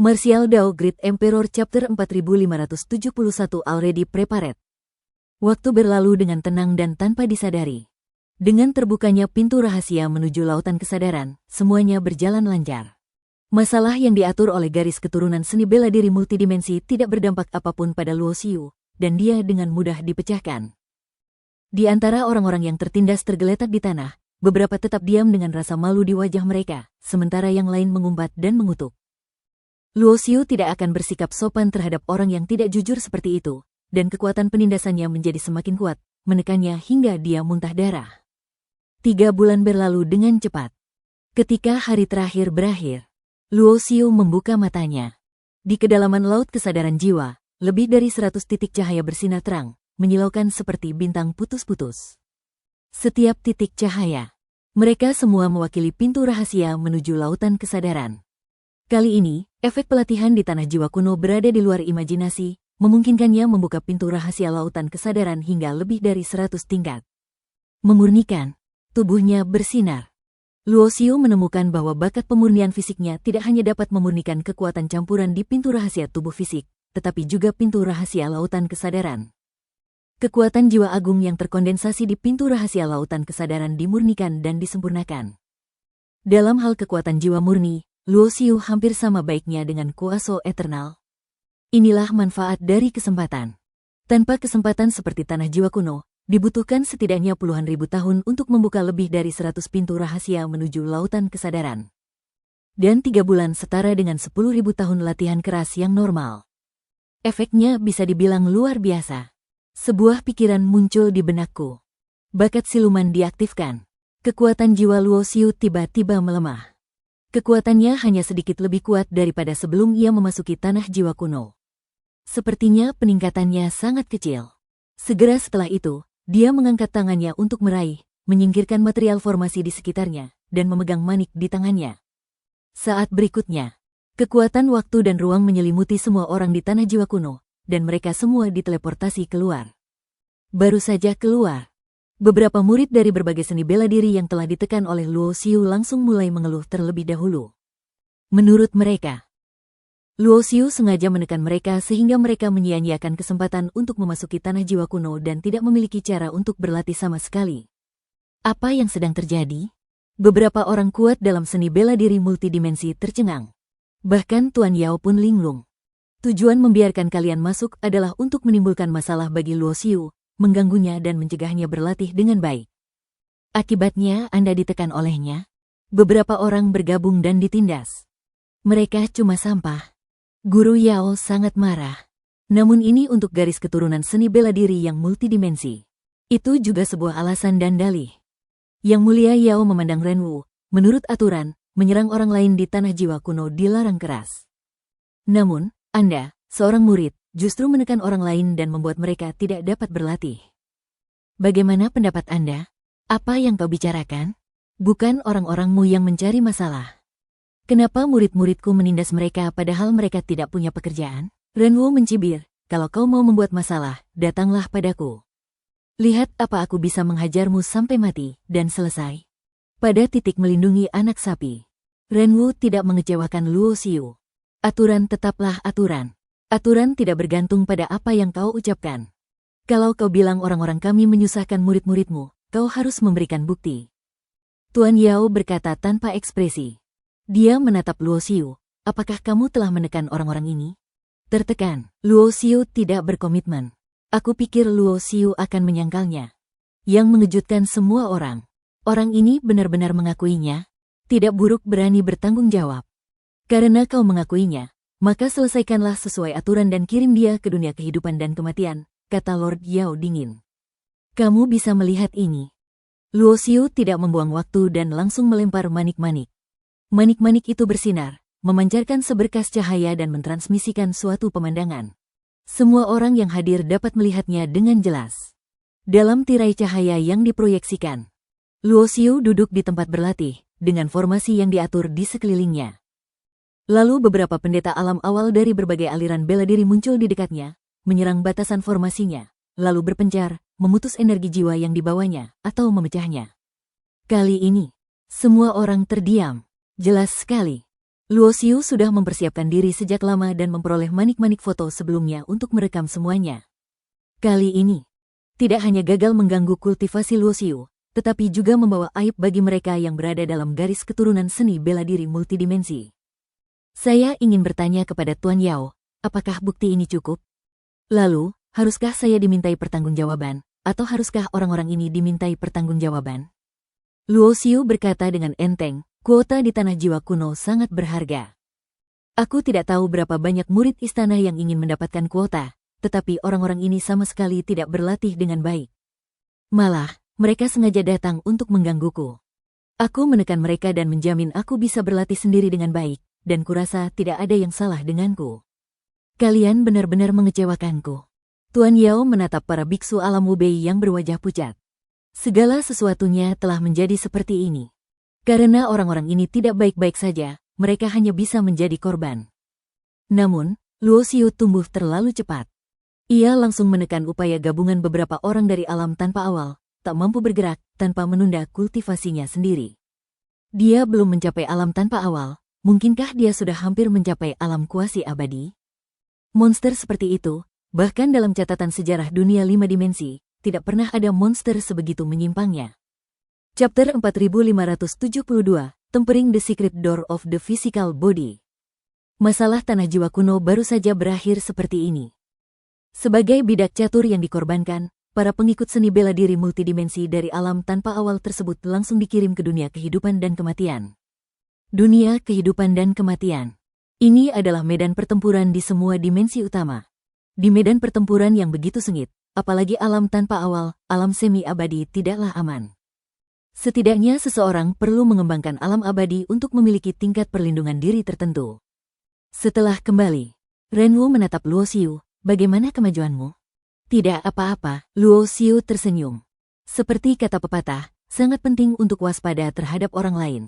Martial Dao Great Emperor Chapter 4571 Already Prepared. Waktu berlalu dengan tenang dan tanpa disadari. Dengan terbukanya pintu rahasia menuju lautan kesadaran, semuanya berjalan lancar. Masalah yang diatur oleh garis keturunan seni bela diri multidimensi tidak berdampak apapun pada Luo Xiu, dan dia dengan mudah dipecahkan. Di antara orang-orang yang tertindas tergeletak di tanah, beberapa tetap diam dengan rasa malu di wajah mereka, sementara yang lain mengumpat dan mengutuk. Luo Xiu tidak akan bersikap sopan terhadap orang yang tidak jujur seperti itu, dan kekuatan penindasannya menjadi semakin kuat, menekannya hingga dia muntah darah. 3 bulan berlalu dengan cepat. Ketika hari terakhir berakhir, Luo Xiu membuka matanya. Di kedalaman laut kesadaran jiwa, lebih dari 100 titik cahaya bersinar terang, menyilaukan seperti bintang putus-putus. Setiap titik cahaya, mereka semua mewakili pintu rahasia menuju lautan kesadaran. Kali ini, efek pelatihan di tanah jiwa kuno berada di luar imajinasi, memungkinkannya membuka pintu rahasia lautan kesadaran hingga lebih dari 100 tingkat. Memurnikan, tubuhnya bersinar. Luo Xiu menemukan bahwa bakat pemurnian fisiknya tidak hanya dapat memurnikan kekuatan campuran di pintu rahasia tubuh fisik, tetapi juga pintu rahasia lautan kesadaran. Kekuatan jiwa agung yang terkondensasi di pintu rahasia lautan kesadaran dimurnikan dan disempurnakan. Dalam hal kekuatan jiwa murni, Luo Xiu hampir sama baiknya dengan kuasa eternal. Inilah manfaat dari kesempatan. Tanpa kesempatan seperti tanah jiwa kuno, dibutuhkan setidaknya puluhan ribu tahun untuk membuka lebih dari 100 pintu rahasia menuju lautan kesadaran. Dan 3 bulan setara dengan 10.000 tahun latihan keras yang normal. Efeknya bisa dibilang luar biasa. Sebuah pikiran muncul di benakku. Bakat siluman diaktifkan. Kekuatan jiwa Luo Xiu tiba-tiba melemah. Kekuatannya hanya sedikit lebih kuat daripada sebelum ia memasuki tanah jiwa kuno. Sepertinya peningkatannya sangat kecil. Segera setelah itu, dia mengangkat tangannya untuk meraih, menyingkirkan material formasi di sekitarnya, dan memegang manik di tangannya. Saat berikutnya, kekuatan waktu dan ruang menyelimuti semua orang di tanah jiwa kuno, dan mereka semua diteleportasi keluar. Baru saja keluar, beberapa murid dari berbagai seni bela diri yang telah ditekan oleh Luo Xiu langsung mulai mengeluh terlebih dahulu. Menurut mereka, Luo Xiu sengaja menekan mereka sehingga mereka menyia-nyiakan kesempatan untuk memasuki tanah jiwa kuno dan tidak memiliki cara untuk berlatih sama sekali. Apa yang sedang terjadi? Beberapa orang kuat dalam seni bela diri multidimensi tercengang. Bahkan Tuan Yao pun linglung. Tujuan membiarkan kalian masuk adalah untuk menimbulkan masalah bagi Luo Xiu, mengganggunya dan mencegahnya berlatih dengan baik. Akibatnya Anda ditekan olehnya. Beberapa orang bergabung dan ditindas. Mereka cuma sampah. Guru Yao sangat marah. Namun ini untuk garis keturunan seni bela diri yang multidimensi. Itu juga sebuah alasan dan dalih. Yang Mulia Yao memandang Renwu, menurut aturan, menyerang orang lain di tanah jiwa kuno dilarang keras. Namun, Anda, seorang murid, justru menekan orang lain dan membuat mereka tidak dapat berlatih. Bagaimana pendapat Anda? Apa yang kau bicarakan? Bukan orang-orangmu yang mencari masalah. Kenapa murid-muridku menindas mereka padahal mereka tidak punya pekerjaan? Renwu mencibir, kalau kau mau membuat masalah, datanglah padaku. Lihat apa aku bisa menghajarmu sampai mati, dan selesai. Pada titik melindungi anak sapi. Renwu tidak mengecewakan Luo Xiu. Aturan tetaplah aturan. Aturan tidak bergantung pada apa yang kau ucapkan. Kalau kau bilang orang-orang kami menyusahkan murid-muridmu, kau harus memberikan bukti. Tuan Yao berkata tanpa ekspresi. Dia menatap Luo Xiu, apakah kamu telah menekan orang-orang ini? Tertekan, Luo Xiu tidak berkomitmen. Aku pikir Luo Xiu akan menyangkalnya. Yang mengejutkan semua orang. Orang ini benar-benar mengakuinya. Tidak buruk berani bertanggung jawab. Karena kau mengakuinya, maka selesaikanlah sesuai aturan dan kirim dia ke dunia kehidupan dan kematian, kata Lord Yao dingin. Kamu bisa melihat ini. Luo Xiu tidak membuang waktu dan langsung melempar manik-manik. Manik-manik itu bersinar, memancarkan seberkas cahaya dan mentransmisikan suatu pemandangan. Semua orang yang hadir dapat melihatnya dengan jelas. Dalam tirai cahaya yang diproyeksikan, Luo Xiu duduk di tempat berlatih, dengan formasi yang diatur di sekelilingnya. Lalu beberapa pendeta alam awal dari berbagai aliran bela diri muncul di dekatnya, menyerang batasan formasinya, lalu berpencar, memutus energi jiwa yang dibawanya, atau memecahnya. Kali ini, semua orang terdiam. Jelas sekali. Luo Xiu sudah mempersiapkan diri sejak lama dan memperoleh manik-manik foto sebelumnya untuk merekam semuanya. Kali ini, tidak hanya gagal mengganggu kultivasi Luo Xiu, tetapi juga membawa aib bagi mereka yang berada dalam garis keturunan seni bela diri multidimensi. Saya ingin bertanya kepada Tuan Yao, apakah bukti ini cukup? Lalu, haruskah saya dimintai pertanggungjawaban, atau haruskah orang-orang ini dimintai pertanggungjawaban? Luo Xiu berkata dengan enteng, kuota di tanah jiwa kuno sangat berharga. Aku tidak tahu berapa banyak murid istana yang ingin mendapatkan kuota, tetapi orang-orang ini sama sekali tidak berlatih dengan baik. Malah, mereka sengaja datang untuk menggangguku. Aku menekan mereka dan menjamin aku bisa berlatih sendiri dengan baik, dan kurasa tidak ada yang salah denganku. Kalian benar-benar mengecewakanku. Tuan Yao menatap para biksu alam Wubei yang berwajah pucat. Segala sesuatunya telah menjadi seperti ini. Karena orang-orang ini tidak baik-baik saja, mereka hanya bisa menjadi korban. Namun, Luo Xiu tumbuh terlalu cepat. Ia langsung menekan upaya gabungan beberapa orang dari alam tanpa awal, tak mampu bergerak tanpa menunda kultivasinya sendiri. Dia belum mencapai alam tanpa awal, mungkinkah dia sudah hampir mencapai alam kuasi abadi? Monster seperti itu, bahkan dalam catatan sejarah dunia 5 dimensi, tidak pernah ada monster sebegitu menyimpangnya. Chapter 4572, Tempering the Secret Door of the Physical Body. Masalah tanah jiwa kuno baru saja berakhir seperti ini. Sebagai bidak catur yang dikorbankan, para pengikut seni bela diri multidimensi dari alam tanpa awal tersebut langsung dikirim ke dunia kehidupan dan kematian. Dunia kehidupan dan kematian. Ini adalah medan pertempuran di semua dimensi utama. Di medan pertempuran yang begitu sengit, apalagi alam tanpa awal, alam semi-abadi tidaklah aman. Setidaknya seseorang perlu mengembangkan alam abadi untuk memiliki tingkat perlindungan diri tertentu. Setelah kembali, Renwu menatap Luo Xiu, bagaimana kemajuanmu? Tidak apa-apa, Luo Xiu tersenyum. Seperti kata pepatah, sangat penting untuk waspada terhadap orang lain.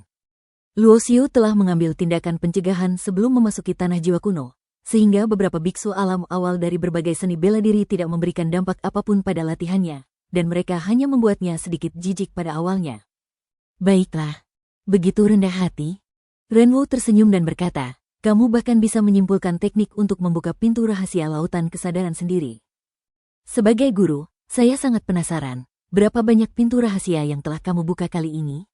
Luo Xiu telah mengambil tindakan pencegahan sebelum memasuki tanah jiwa kuno, sehingga beberapa biksu alam awal dari berbagai seni bela diri tidak memberikan dampak apapun pada latihannya, dan mereka hanya membuatnya sedikit jijik pada awalnya. Baiklah, begitu rendah hati. Renwu tersenyum dan berkata, kamu bahkan bisa menyimpulkan teknik untuk membuka pintu rahasia lautan kesadaran sendiri. Sebagai guru, saya sangat penasaran, berapa banyak pintu rahasia yang telah kamu buka kali ini?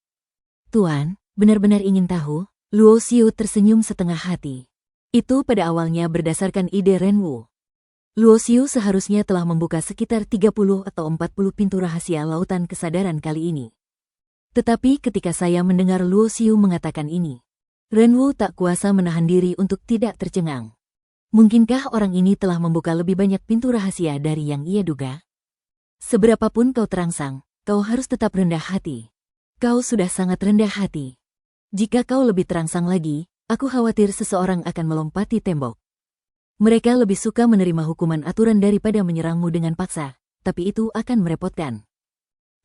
Tuan, benar-benar ingin tahu? Luo Xiu tersenyum setengah hati. Itu pada awalnya berdasarkan ide Renwu. Luo Xiu seharusnya telah membuka sekitar 30 atau 40 pintu rahasia lautan kesadaran kali ini. Tetapi ketika saya mendengar Luo Xiu mengatakan ini, Renwu tak kuasa menahan diri untuk tidak tercengang. Mungkinkah orang ini telah membuka lebih banyak pintu rahasia dari yang ia duga? Seberapapun kau terangsang, kau harus tetap rendah hati. Kau sudah sangat rendah hati. Jika kau lebih terangsang lagi, aku khawatir seseorang akan melompati tembok. Mereka lebih suka menerima hukuman aturan daripada menyerangmu dengan paksa, tapi itu akan merepotkan.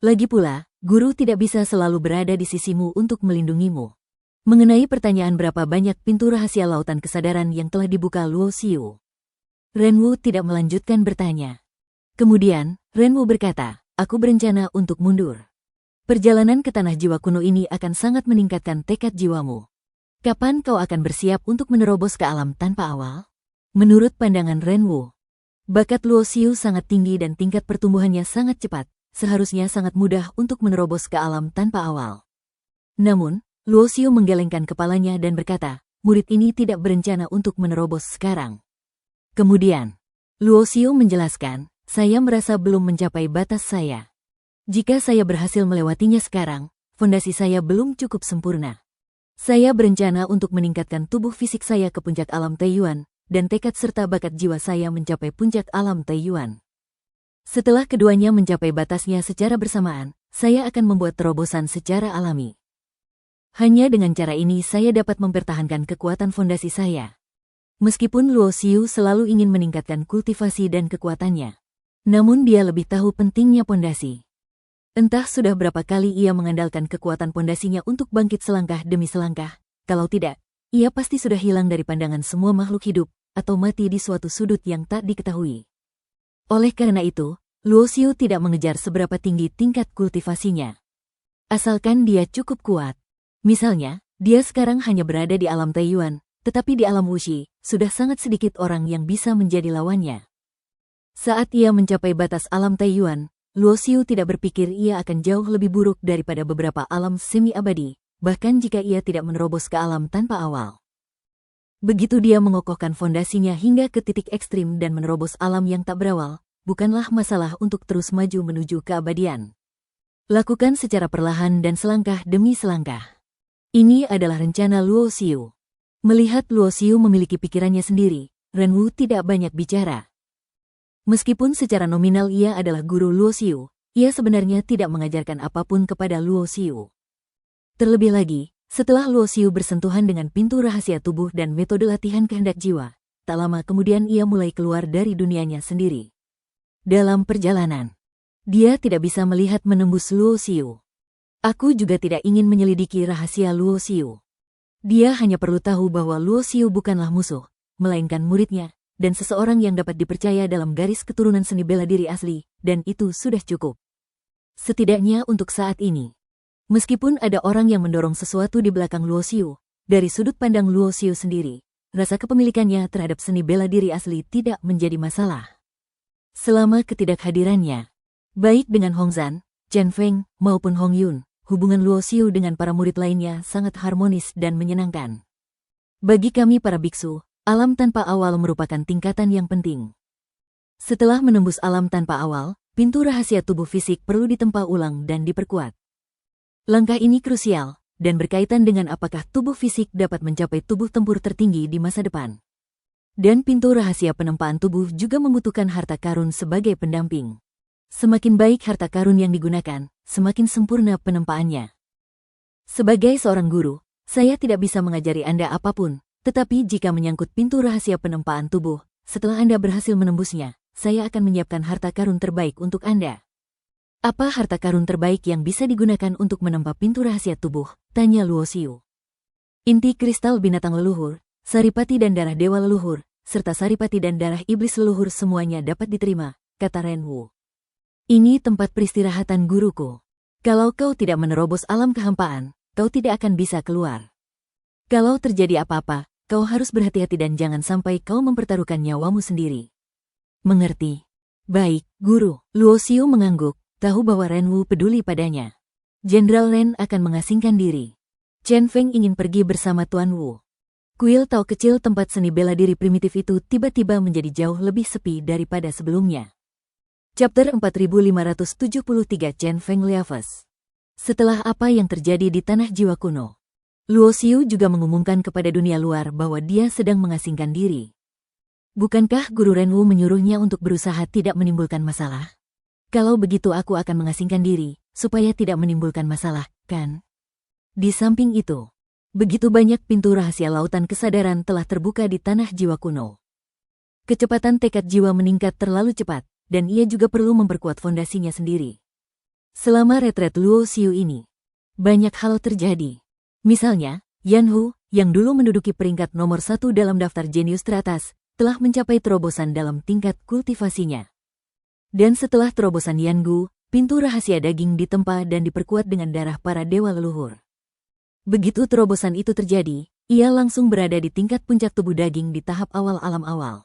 Lagi pula, guru tidak bisa selalu berada di sisimu untuk melindungimu. Mengenai pertanyaan berapa banyak pintu rahasia lautan kesadaran yang telah dibuka Luo Xiu, Renwu tidak melanjutkan bertanya. Kemudian, Renwu berkata, aku berencana untuk mundur. Perjalanan ke tanah jiwa kuno ini akan sangat meningkatkan tekad jiwamu. Kapan kau akan bersiap untuk menerobos ke alam tanpa awal? Menurut pandangan Renwu, bakat Luo Xiu sangat tinggi dan tingkat pertumbuhannya sangat cepat, seharusnya sangat mudah untuk menerobos ke alam tanpa awal. Namun, Luo Xiu menggelengkan kepalanya dan berkata, murid ini tidak berencana untuk menerobos sekarang. Kemudian, Luo Xiu menjelaskan, saya merasa belum mencapai batas saya. Jika saya berhasil melewatinya sekarang, fondasi saya belum cukup sempurna. Saya berencana untuk meningkatkan tubuh fisik saya ke puncak alam Taiyuan, dan tekad serta bakat jiwa saya mencapai puncak alam Taiyuan. Setelah keduanya mencapai batasnya secara bersamaan, saya akan membuat terobosan secara alami. Hanya dengan cara ini saya dapat mempertahankan kekuatan fondasi saya. Meskipun Luo Xiu selalu ingin meningkatkan kultivasi dan kekuatannya, namun dia lebih tahu pentingnya pondasi. Entah sudah berapa kali ia mengandalkan kekuatan pondasinya untuk bangkit selangkah demi selangkah, kalau tidak, ia pasti sudah hilang dari pandangan semua makhluk hidup, atau mati di suatu sudut yang tak diketahui. Oleh karena itu, Luo Xiu tidak mengejar seberapa tinggi tingkat kultivasinya. Asalkan dia cukup kuat. Misalnya, Dia sekarang hanya berada di alam Taiyuan, tetapi di alam Wuxi, sudah sangat sedikit orang yang bisa menjadi lawannya. Saat ia mencapai batas alam Taiyuan, Luo Xiu tidak berpikir ia akan jauh lebih buruk daripada beberapa alam semi-abadi, bahkan jika ia tidak menerobos ke alam tanpa awal. Begitu dia mengokohkan fondasinya hingga ke titik ekstrim dan menerobos alam yang tak berawal, bukanlah masalah untuk terus maju menuju keabadian. Lakukan secara perlahan dan selangkah demi selangkah. Ini adalah rencana Luo Xiu. Melihat Luo Xiu memiliki pikirannya sendiri, Ren Wu tidak banyak bicara. Meskipun secara nominal ia adalah guru Luo Xiu, ia sebenarnya tidak mengajarkan apapun kepada Luo Xiu. Terlebih lagi, setelah Luo Xiu bersentuhan dengan pintu rahasia tubuh dan metode latihan kehendak jiwa, tak lama kemudian ia mulai keluar dari dunianya sendiri. Dalam perjalanan, dia tidak bisa melihat menembus Luo Xiu. Aku juga tidak ingin menyelidiki rahasia Luo Xiu. Dia hanya perlu tahu bahwa Luo Xiu bukanlah musuh, melainkan muridnya, dan seseorang yang dapat dipercaya dalam garis keturunan seni bela diri asli, dan itu sudah cukup. Setidaknya untuk saat ini. Meskipun ada orang yang mendorong sesuatu di belakang Luo Xiu, dari sudut pandang Luo Xiu sendiri, rasa kepemilikannya terhadap seni bela diri asli tidak menjadi masalah. Selama ketidakhadirannya, baik dengan Hong Zhan, Chen Feng, maupun Hong Yun, hubungan Luo Xiu dengan para murid lainnya sangat harmonis dan menyenangkan. Bagi kami para biksu, alam tanpa awal merupakan tingkatan yang penting. Setelah menembus alam tanpa awal, pintu rahasia tubuh fisik perlu ditempa ulang dan diperkuat. Langkah ini krusial, dan berkaitan dengan apakah tubuh fisik dapat mencapai tubuh tempur tertinggi di masa depan. Dan pintu rahasia penempaan tubuh juga membutuhkan harta karun sebagai pendamping. Semakin baik harta karun yang digunakan, semakin sempurna penempaannya. Sebagai seorang guru, saya tidak bisa mengajari Anda apapun, tetapi jika menyangkut pintu rahasia penempaan tubuh, setelah Anda berhasil menembusnya, saya akan menyiapkan harta karun terbaik untuk Anda. Apa harta karun terbaik yang bisa digunakan untuk menempa pintu rahasia tubuh? Tanya Luo Xiu. Inti kristal binatang leluhur, saripati dan darah dewa leluhur, serta saripati dan darah iblis leluhur semuanya dapat diterima, kata Ren Wu. Ini tempat peristirahatan guruku. Kalau kau tidak menerobos alam kehampaan, kau tidak akan bisa keluar. Kalau terjadi apa-apa, kau harus berhati-hati dan jangan sampai kau mempertaruhkan nyawamu sendiri. Mengerti? Baik, guru. Luo Xiu mengangguk, tahu bahwa Ren Wu peduli padanya. Jenderal Ren akan mengasingkan diri. Chen Feng ingin pergi bersama Tuan Wu. Kuil Tao kecil tempat seni bela diri primitif itu tiba-tiba menjadi jauh lebih sepi daripada sebelumnya. Chapter 4573 Chen Feng Liaves. Setelah apa yang terjadi di Tanah Jiwa Kuno, Luo Xiu juga mengumumkan kepada dunia luar bahwa dia sedang mengasingkan diri. Bukankah Guru Ren Wu menyuruhnya untuk berusaha tidak menimbulkan masalah? Kalau begitu aku akan mengasingkan diri, supaya tidak menimbulkan masalah, kan? Di samping itu, begitu banyak pintu rahasia lautan kesadaran telah terbuka di Tanah Jiwa Kuno. Kecepatan tekad jiwa meningkat terlalu cepat, dan ia juga perlu memperkuat fondasinya sendiri. Selama retret Luo Xiu ini, banyak hal terjadi. Misalnya, Yan Hu, yang dulu menduduki peringkat nomor 1 dalam daftar jenius teratas, telah mencapai terobosan dalam tingkat kultivasinya. Dan setelah terobosan Yan Gu, pintu rahasia daging ditempa dan diperkuat dengan darah para dewa leluhur. Begitu terobosan itu terjadi, ia langsung berada di tingkat puncak tubuh daging di tahap awal alam awal.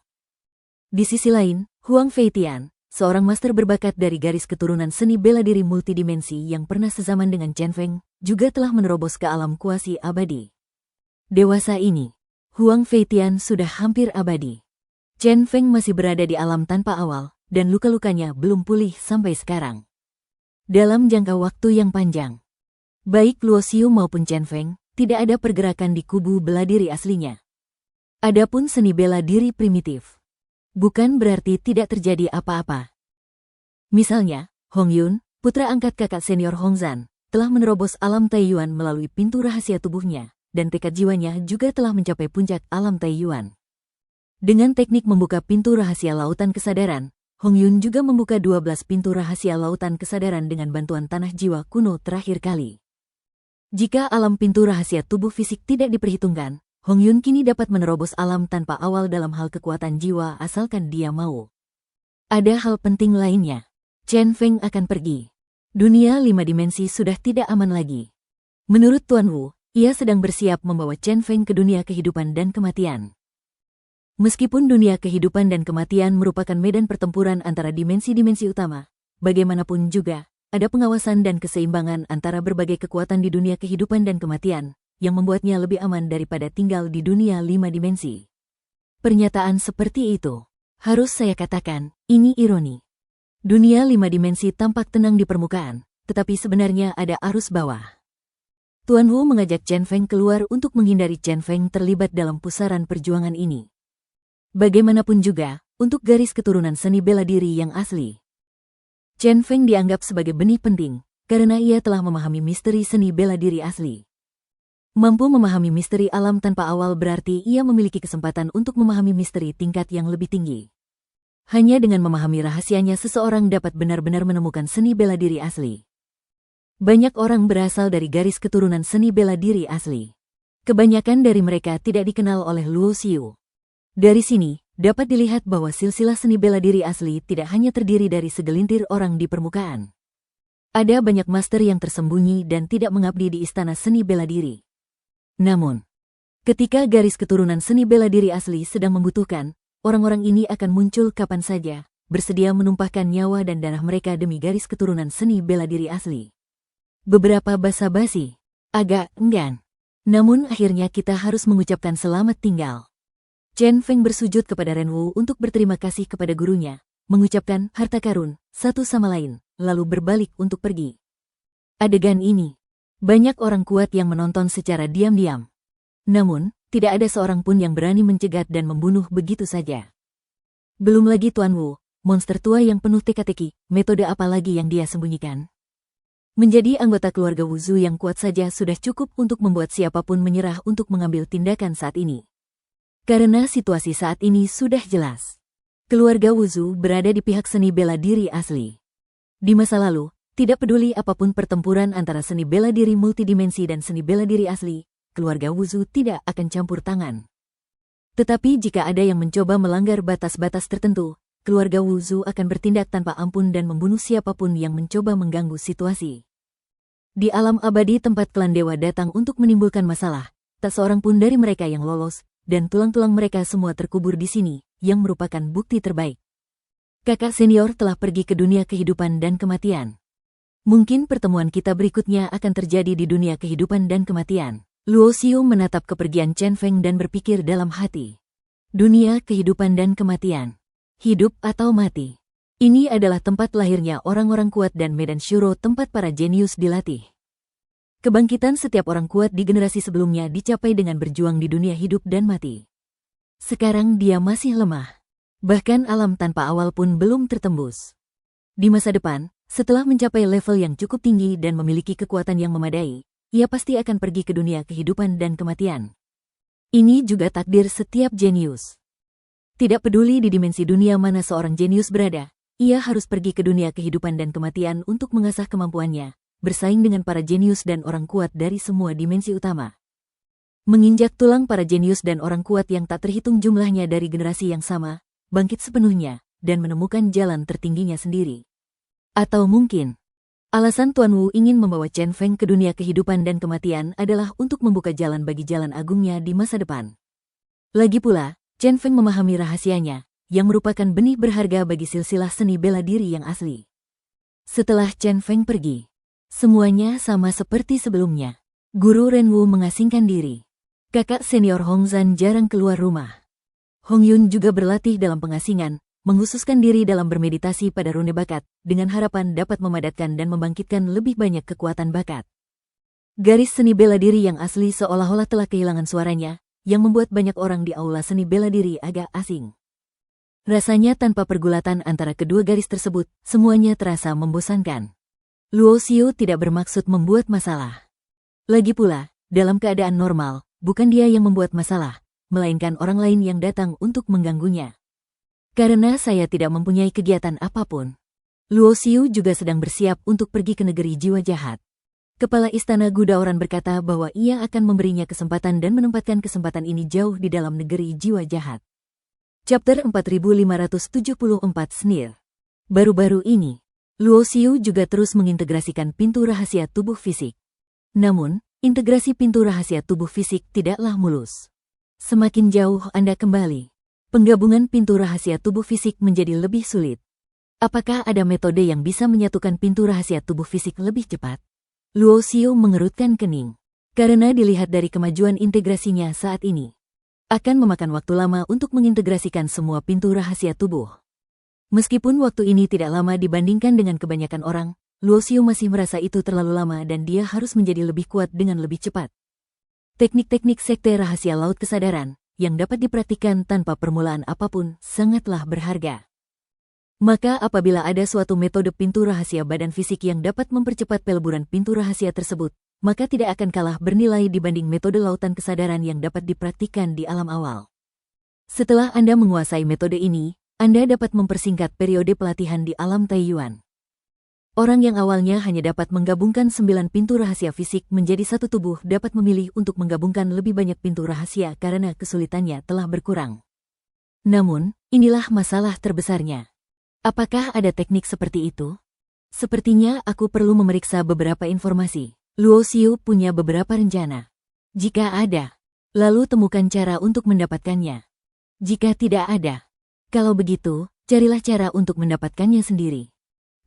Di sisi lain, Huang Feitian, seorang master berbakat dari garis keturunan seni bela diri multidimensi yang pernah sezaman dengan Chen Feng, juga telah menerobos ke alam kuasi abadi. Dewasa ini, Huang Feitian sudah hampir abadi. Chen Feng masih berada di alam tanpa awal, dan luka-lukanya belum pulih sampai sekarang. Dalam jangka waktu yang panjang, baik Luo Xiu maupun Chen Feng, tidak ada pergerakan di kubu bela diri aslinya. Adapun seni bela diri primitif, bukan berarti tidak terjadi apa-apa. Misalnya, Hong Yun, putra angkat kakak senior Hong Zhan, telah menerobos alam Taiyuan melalui pintu rahasia tubuhnya, dan tekad jiwanya juga telah mencapai puncak alam Taiyuan. Dengan teknik membuka pintu rahasia lautan kesadaran, Hong Yun juga membuka 12 pintu rahasia lautan kesadaran dengan bantuan tanah jiwa kuno terakhir kali. Jika alam pintu rahasia tubuh fisik tidak diperhitungkan, Hong Yun kini dapat menerobos alam tanpa awal dalam hal kekuatan jiwa asalkan dia mau. Ada hal penting lainnya. Chen Feng akan pergi. Dunia 5 dimensi sudah tidak aman lagi. Menurut Tuan Wu, Ia sedang bersiap membawa Chen Feng ke dunia kehidupan dan kematian. Meskipun dunia kehidupan dan kematian merupakan medan pertempuran antara dimensi-dimensi utama, bagaimanapun juga, ada pengawasan dan keseimbangan antara berbagai kekuatan di dunia kehidupan dan kematian, yang membuatnya lebih aman daripada tinggal di dunia 5 dimensi. Pernyataan seperti itu, harus saya katakan, ini ironi. Dunia 5 dimensi tampak tenang di permukaan, tetapi sebenarnya ada arus bawah. Tuan Wu mengajak Chen Feng keluar untuk menghindari Chen Feng terlibat dalam pusaran perjuangan ini. Bagaimanapun juga, untuk garis keturunan seni bela diri yang asli, Chen Feng dianggap sebagai benih penting, karena ia telah memahami misteri seni bela diri asli. Mampu memahami misteri alam tanpa awal berarti ia memiliki kesempatan untuk memahami misteri tingkat yang lebih tinggi. Hanya dengan memahami rahasianya seseorang dapat benar-benar menemukan seni bela diri asli. Banyak orang berasal dari garis keturunan seni bela diri asli. Kebanyakan dari mereka tidak dikenal oleh Luo Xiu. Dari sini, dapat dilihat bahwa silsilah seni bela diri asli tidak hanya terdiri dari segelintir orang di permukaan. Ada banyak master yang tersembunyi dan tidak mengabdi di istana seni bela diri. Namun, ketika garis keturunan seni bela diri asli sedang membutuhkan, orang-orang ini akan muncul kapan saja, bersedia menumpahkan nyawa dan darah mereka demi garis keturunan seni bela diri asli. Beberapa basa-basi, agak enggan. Namun akhirnya kita harus mengucapkan selamat tinggal. Chen Feng bersujud kepada Ren Wu untuk berterima kasih kepada gurunya, mengucapkan harta karun satu sama lain, lalu berbalik untuk pergi. Adegan ini, banyak orang kuat yang menonton secara diam-diam. Namun, tidak ada seorang pun yang berani mencegat dan membunuh begitu saja. Belum lagi Tuan Wu, monster tua yang penuh teka-teki, metode apa lagi yang dia sembunyikan? Menjadi anggota keluarga Wuzu yang kuat saja sudah cukup untuk membuat siapapun menyerah untuk mengambil tindakan saat ini. Karena situasi saat ini sudah jelas. Keluarga Wuzu berada di pihak seni bela diri asli. Di masa lalu, tidak peduli apapun pertempuran antara seni bela diri multidimensi dan seni bela diri asli, keluarga Wuzu tidak akan campur tangan. Tetapi jika ada yang mencoba melanggar batas-batas tertentu, keluarga Wuzu akan bertindak tanpa ampun dan membunuh siapapun yang mencoba mengganggu situasi. Di alam abadi tempat klan dewa datang untuk menimbulkan masalah, tak seorang pun dari mereka yang lolos, dan tulang-tulang mereka semua terkubur di sini, yang merupakan bukti terbaik. Kakak senior telah pergi ke dunia kehidupan dan kematian. Mungkin pertemuan kita berikutnya akan terjadi di dunia kehidupan dan kematian. Luo Xiu menatap kepergian Chen Feng dan berpikir dalam hati. Dunia kehidupan dan kematian. Hidup atau mati. Ini adalah tempat lahirnya orang-orang kuat dan medan syuro tempat para jenius dilatih. Kebangkitan setiap orang kuat di generasi sebelumnya dicapai dengan berjuang di dunia hidup dan mati. Sekarang dia masih lemah. Bahkan alam tanpa awal pun belum tertembus. Di masa depan, setelah mencapai level yang cukup tinggi dan memiliki kekuatan yang memadai, ia pasti akan pergi ke dunia kehidupan dan kematian. Ini juga takdir setiap jenius. Tidak peduli di dimensi dunia mana seorang jenius berada, ia harus pergi ke dunia kehidupan dan kematian untuk mengasah kemampuannya, bersaing dengan para jenius dan orang kuat dari semua dimensi utama. Menginjak tulang para jenius dan orang kuat yang tak terhitung jumlahnya dari generasi yang sama, bangkit sepenuhnya, dan menemukan jalan tertingginya sendiri. Atau mungkin, alasan Tuan Wu ingin membawa Chen Feng ke dunia kehidupan dan kematian adalah untuk membuka jalan bagi jalan agungnya di masa depan. Lagi pula, Chen Feng memahami rahasianya, yang merupakan benih berharga bagi silsilah seni bela diri yang asli. Setelah Chen Feng pergi, semuanya sama seperti sebelumnya. Guru Ren Wu mengasingkan diri. Kakak senior Hong Zhan jarang keluar rumah. Hong Yun juga berlatih dalam pengasingan, menghususkan diri dalam bermeditasi pada rune bakat, dengan harapan dapat memadatkan dan membangkitkan lebih banyak kekuatan bakat. Garis seni bela diri yang asli seolah-olah telah kehilangan suaranya, yang membuat banyak orang di aula seni bela diri agak asing. Rasanya tanpa pergulatan antara kedua garis tersebut, semuanya terasa membosankan. Luo Xiu tidak bermaksud membuat masalah. Lagi pula, dalam keadaan normal, bukan dia yang membuat masalah, melainkan orang lain yang datang untuk mengganggunya. Karena saya tidak mempunyai kegiatan apapun. Luo Xiu juga sedang bersiap untuk pergi ke negeri jiwa jahat. Kepala Istana Gudaoran berkata bahwa ia akan memberinya kesempatan dan menempatkan kesempatan ini jauh di dalam negeri jiwa jahat. Chapter 4574 Snir. Baru-baru ini, Luo Xiu juga terus mengintegrasikan pintu rahasia tubuh fisik. Namun, integrasi pintu rahasia tubuh fisik tidaklah mulus. Semakin jauh Anda kembali, penggabungan pintu rahasia tubuh fisik menjadi lebih sulit. Apakah ada metode yang bisa menyatukan pintu rahasia tubuh fisik lebih cepat? Luo Xiu mengerutkan kening. Karena dilihat dari kemajuan integrasinya saat ini, akan memakan waktu lama untuk mengintegrasikan semua pintu rahasia tubuh. Meskipun waktu ini tidak lama dibandingkan dengan kebanyakan orang, Luo Xiu masih merasa itu terlalu lama dan dia harus menjadi lebih kuat dengan lebih cepat. Teknik-teknik sekte rahasia laut kesadaran yang dapat dipraktikkan tanpa permulaan apapun sangatlah berharga. Maka apabila ada suatu metode pintu rahasia badan fisik yang dapat mempercepat peleburan pintu rahasia tersebut, maka tidak akan kalah bernilai dibanding metode lautan kesadaran yang dapat dipraktikkan di alam awal. Setelah Anda menguasai metode ini, Anda dapat mempersingkat periode pelatihan di alam Taiyuan. Orang yang awalnya hanya dapat menggabungkan 9 pintu rahasia fisik menjadi satu tubuh dapat memilih untuk menggabungkan lebih banyak pintu rahasia karena kesulitannya telah berkurang. Namun, inilah masalah terbesarnya. Apakah ada teknik seperti itu? Sepertinya aku perlu memeriksa beberapa informasi. Luo Xiu punya beberapa rencana. Jika ada, lalu temukan cara untuk mendapatkannya. Jika tidak ada, kalau begitu, carilah cara untuk mendapatkannya sendiri.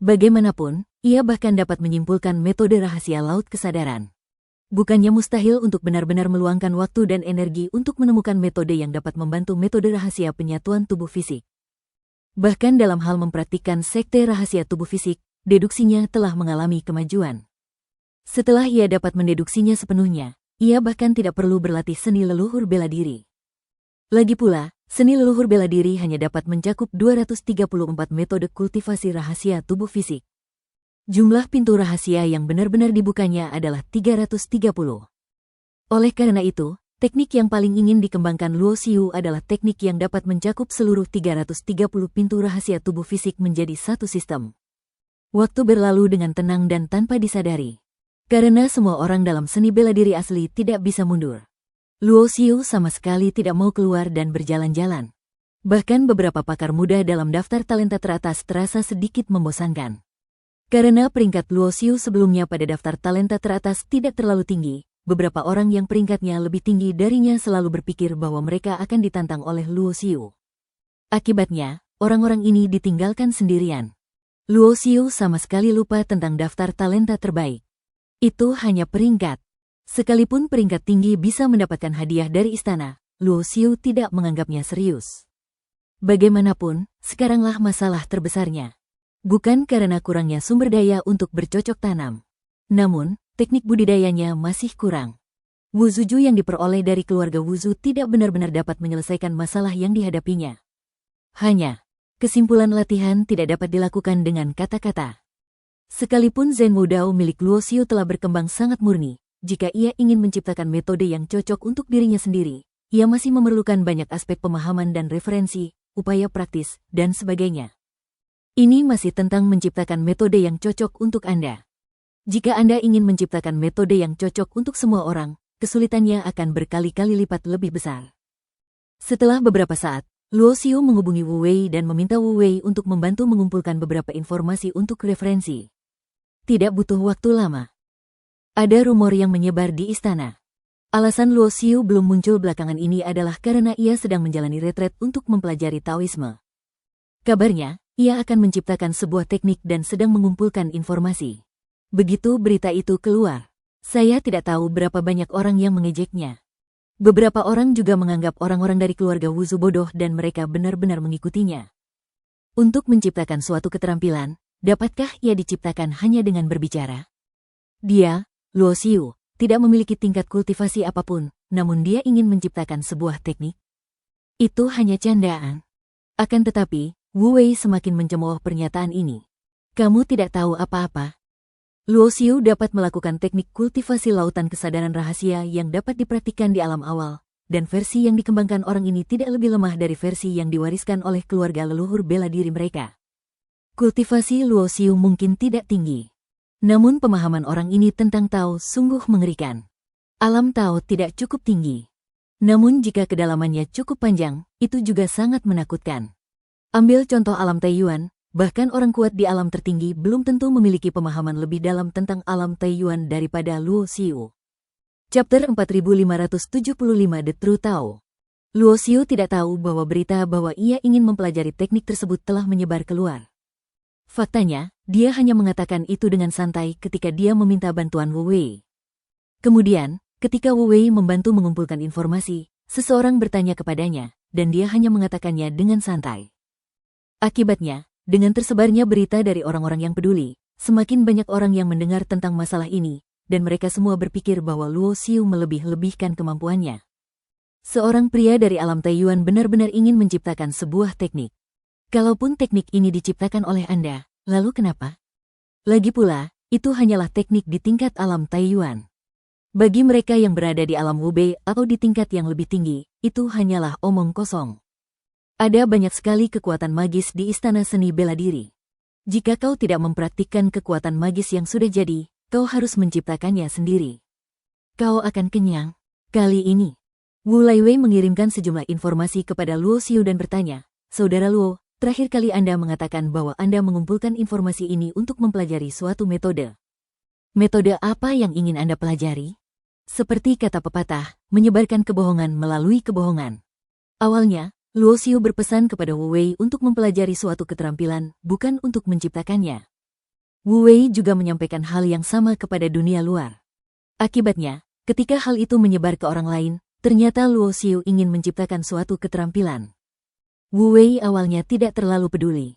Bagaimanapun, ia bahkan dapat menyimpulkan metode rahasia laut kesadaran. Bukannya mustahil untuk benar-benar meluangkan waktu dan energi untuk menemukan metode yang dapat membantu metode rahasia penyatuan tubuh fisik. Bahkan dalam hal mempraktikkan sekte rahasia tubuh fisik, deduksinya telah mengalami kemajuan. Setelah ia dapat mendeduksinya sepenuhnya, ia bahkan tidak perlu berlatih seni leluhur bela diri. Lagi pula, seni leluhur bela diri hanya dapat mencakup 234 metode kultivasi rahasia tubuh fisik. Jumlah pintu rahasia yang benar-benar dibukanya adalah 330. Oleh karena itu, teknik yang paling ingin dikembangkan Luo Xiu adalah teknik yang dapat mencakup seluruh 330 pintu rahasia tubuh fisik menjadi satu sistem. Waktu berlalu dengan tenang dan tanpa disadari. Karena semua orang dalam seni bela diri asli tidak bisa mundur. Luo Xiu sama sekali tidak mau keluar dan berjalan-jalan. Bahkan beberapa pakar muda dalam daftar talenta teratas terasa sedikit membosankan. Karena peringkat Luo Xiu sebelumnya pada daftar talenta teratas tidak terlalu tinggi, beberapa orang yang peringkatnya lebih tinggi darinya selalu berpikir bahwa mereka akan ditantang oleh Luo Xiu. Akibatnya, orang-orang ini ditinggalkan sendirian. Luo Xiu sama sekali lupa tentang daftar talenta terbaik. Itu hanya peringkat. Sekalipun peringkat tinggi bisa mendapatkan hadiah dari istana, Luo Xiu tidak menganggapnya serius. Bagaimanapun, sekaranglah masalah terbesarnya. Bukan karena kurangnya sumber daya untuk bercocok tanam. Namun, teknik budidayanya masih kurang. Wuzuju yang diperoleh dari keluarga Wuzu tidak benar-benar dapat menyelesaikan masalah yang dihadapinya. Hanya, kesimpulan latihan tidak dapat dilakukan dengan kata-kata. Sekalipun Zen Wudao milik Luo Xiu telah berkembang sangat murni, jika ia ingin menciptakan metode yang cocok untuk dirinya sendiri, ia masih memerlukan banyak aspek pemahaman dan referensi, upaya praktis, dan sebagainya. Ini masih tentang menciptakan metode yang cocok untuk Anda. Jika Anda ingin menciptakan metode yang cocok untuk semua orang, kesulitannya akan berkali-kali lipat lebih besar. Setelah beberapa saat, Luo Xiu menghubungi Wu Wei dan meminta Wu Wei untuk membantu mengumpulkan beberapa informasi untuk referensi. Tidak butuh waktu lama. Ada rumor yang menyebar di istana. Alasan Luo Xiu belum muncul belakangan ini adalah karena ia sedang menjalani retret untuk mempelajari Taoisme. Kabarnya, ia akan menciptakan sebuah teknik dan sedang mengumpulkan informasi. Begitu berita itu keluar, saya tidak tahu berapa banyak orang yang mengejeknya. Beberapa orang juga menganggap orang-orang dari keluarga Wuzu bodoh dan mereka benar-benar mengikutinya. Untuk menciptakan suatu keterampilan, dapatkah ia diciptakan hanya dengan berbicara? Dia, Luo Xiu, tidak memiliki tingkat kultivasi apapun, namun dia ingin menciptakan sebuah teknik. Itu hanya candaan. Akan tetapi, Wu Wei semakin mencemooh pernyataan ini. Kamu tidak tahu apa-apa. Luo Xiu dapat melakukan teknik kultivasi lautan kesadaran rahasia yang dapat dipraktikkan di alam awal, dan versi yang dikembangkan orang ini tidak lebih lemah dari versi yang diwariskan oleh keluarga leluhur bela diri mereka. Kultivasi Luo Xiu mungkin tidak tinggi. Namun pemahaman orang ini tentang Tao sungguh mengerikan. Alam Tao tidak cukup tinggi. Namun jika kedalamannya cukup panjang, itu juga sangat menakutkan. Ambil contoh alam Taiyuan, bahkan orang kuat di alam tertinggi belum tentu memiliki pemahaman lebih dalam tentang alam Taiyuan daripada Luo Xiu. Chapter 4575 The True Tao. Luo Xiu tidak tahu bahwa berita bahwa ia ingin mempelajari teknik tersebut telah menyebar keluar. Faktanya, dia hanya mengatakan itu dengan santai ketika dia meminta bantuan Wu Wei. Kemudian, ketika Wu Wei membantu mengumpulkan informasi, seseorang bertanya kepadanya, dan dia hanya mengatakannya dengan santai. Akibatnya, dengan tersebarnya berita dari orang-orang yang peduli, semakin banyak orang yang mendengar tentang masalah ini, dan mereka semua berpikir bahwa Luo Xiu melebih-lebihkan kemampuannya. Seorang pria dari alam Taiyuan benar-benar ingin menciptakan sebuah teknik. Kalaupun teknik ini diciptakan oleh Anda, lalu kenapa? Lagi pula, itu hanyalah teknik di tingkat alam Taiyuan. Bagi mereka yang berada di alam Wubei atau di tingkat yang lebih tinggi, itu hanyalah omong kosong. Ada banyak sekali kekuatan magis di istana seni bela diri. Jika kau tidak mempraktikkan kekuatan magis yang sudah jadi, kau harus menciptakannya sendiri. Kau akan kenyang. Kali ini, Wu Laiwei mengirimkan sejumlah informasi kepada Luo Xiu dan bertanya, Saudara Luo, terakhir kali Anda mengatakan bahwa Anda mengumpulkan informasi ini untuk mempelajari suatu metode. Metode apa yang ingin Anda pelajari? Seperti kata pepatah, menyebarkan kebohongan melalui kebohongan. Awalnya, Luo Xiu berpesan kepada Wu Wei untuk mempelajari suatu keterampilan, bukan untuk menciptakannya. Wu Wei juga menyampaikan hal yang sama kepada dunia luar. Akibatnya, ketika hal itu menyebar ke orang lain, ternyata Luo Xiu ingin menciptakan suatu keterampilan. Wu Wei awalnya tidak terlalu peduli.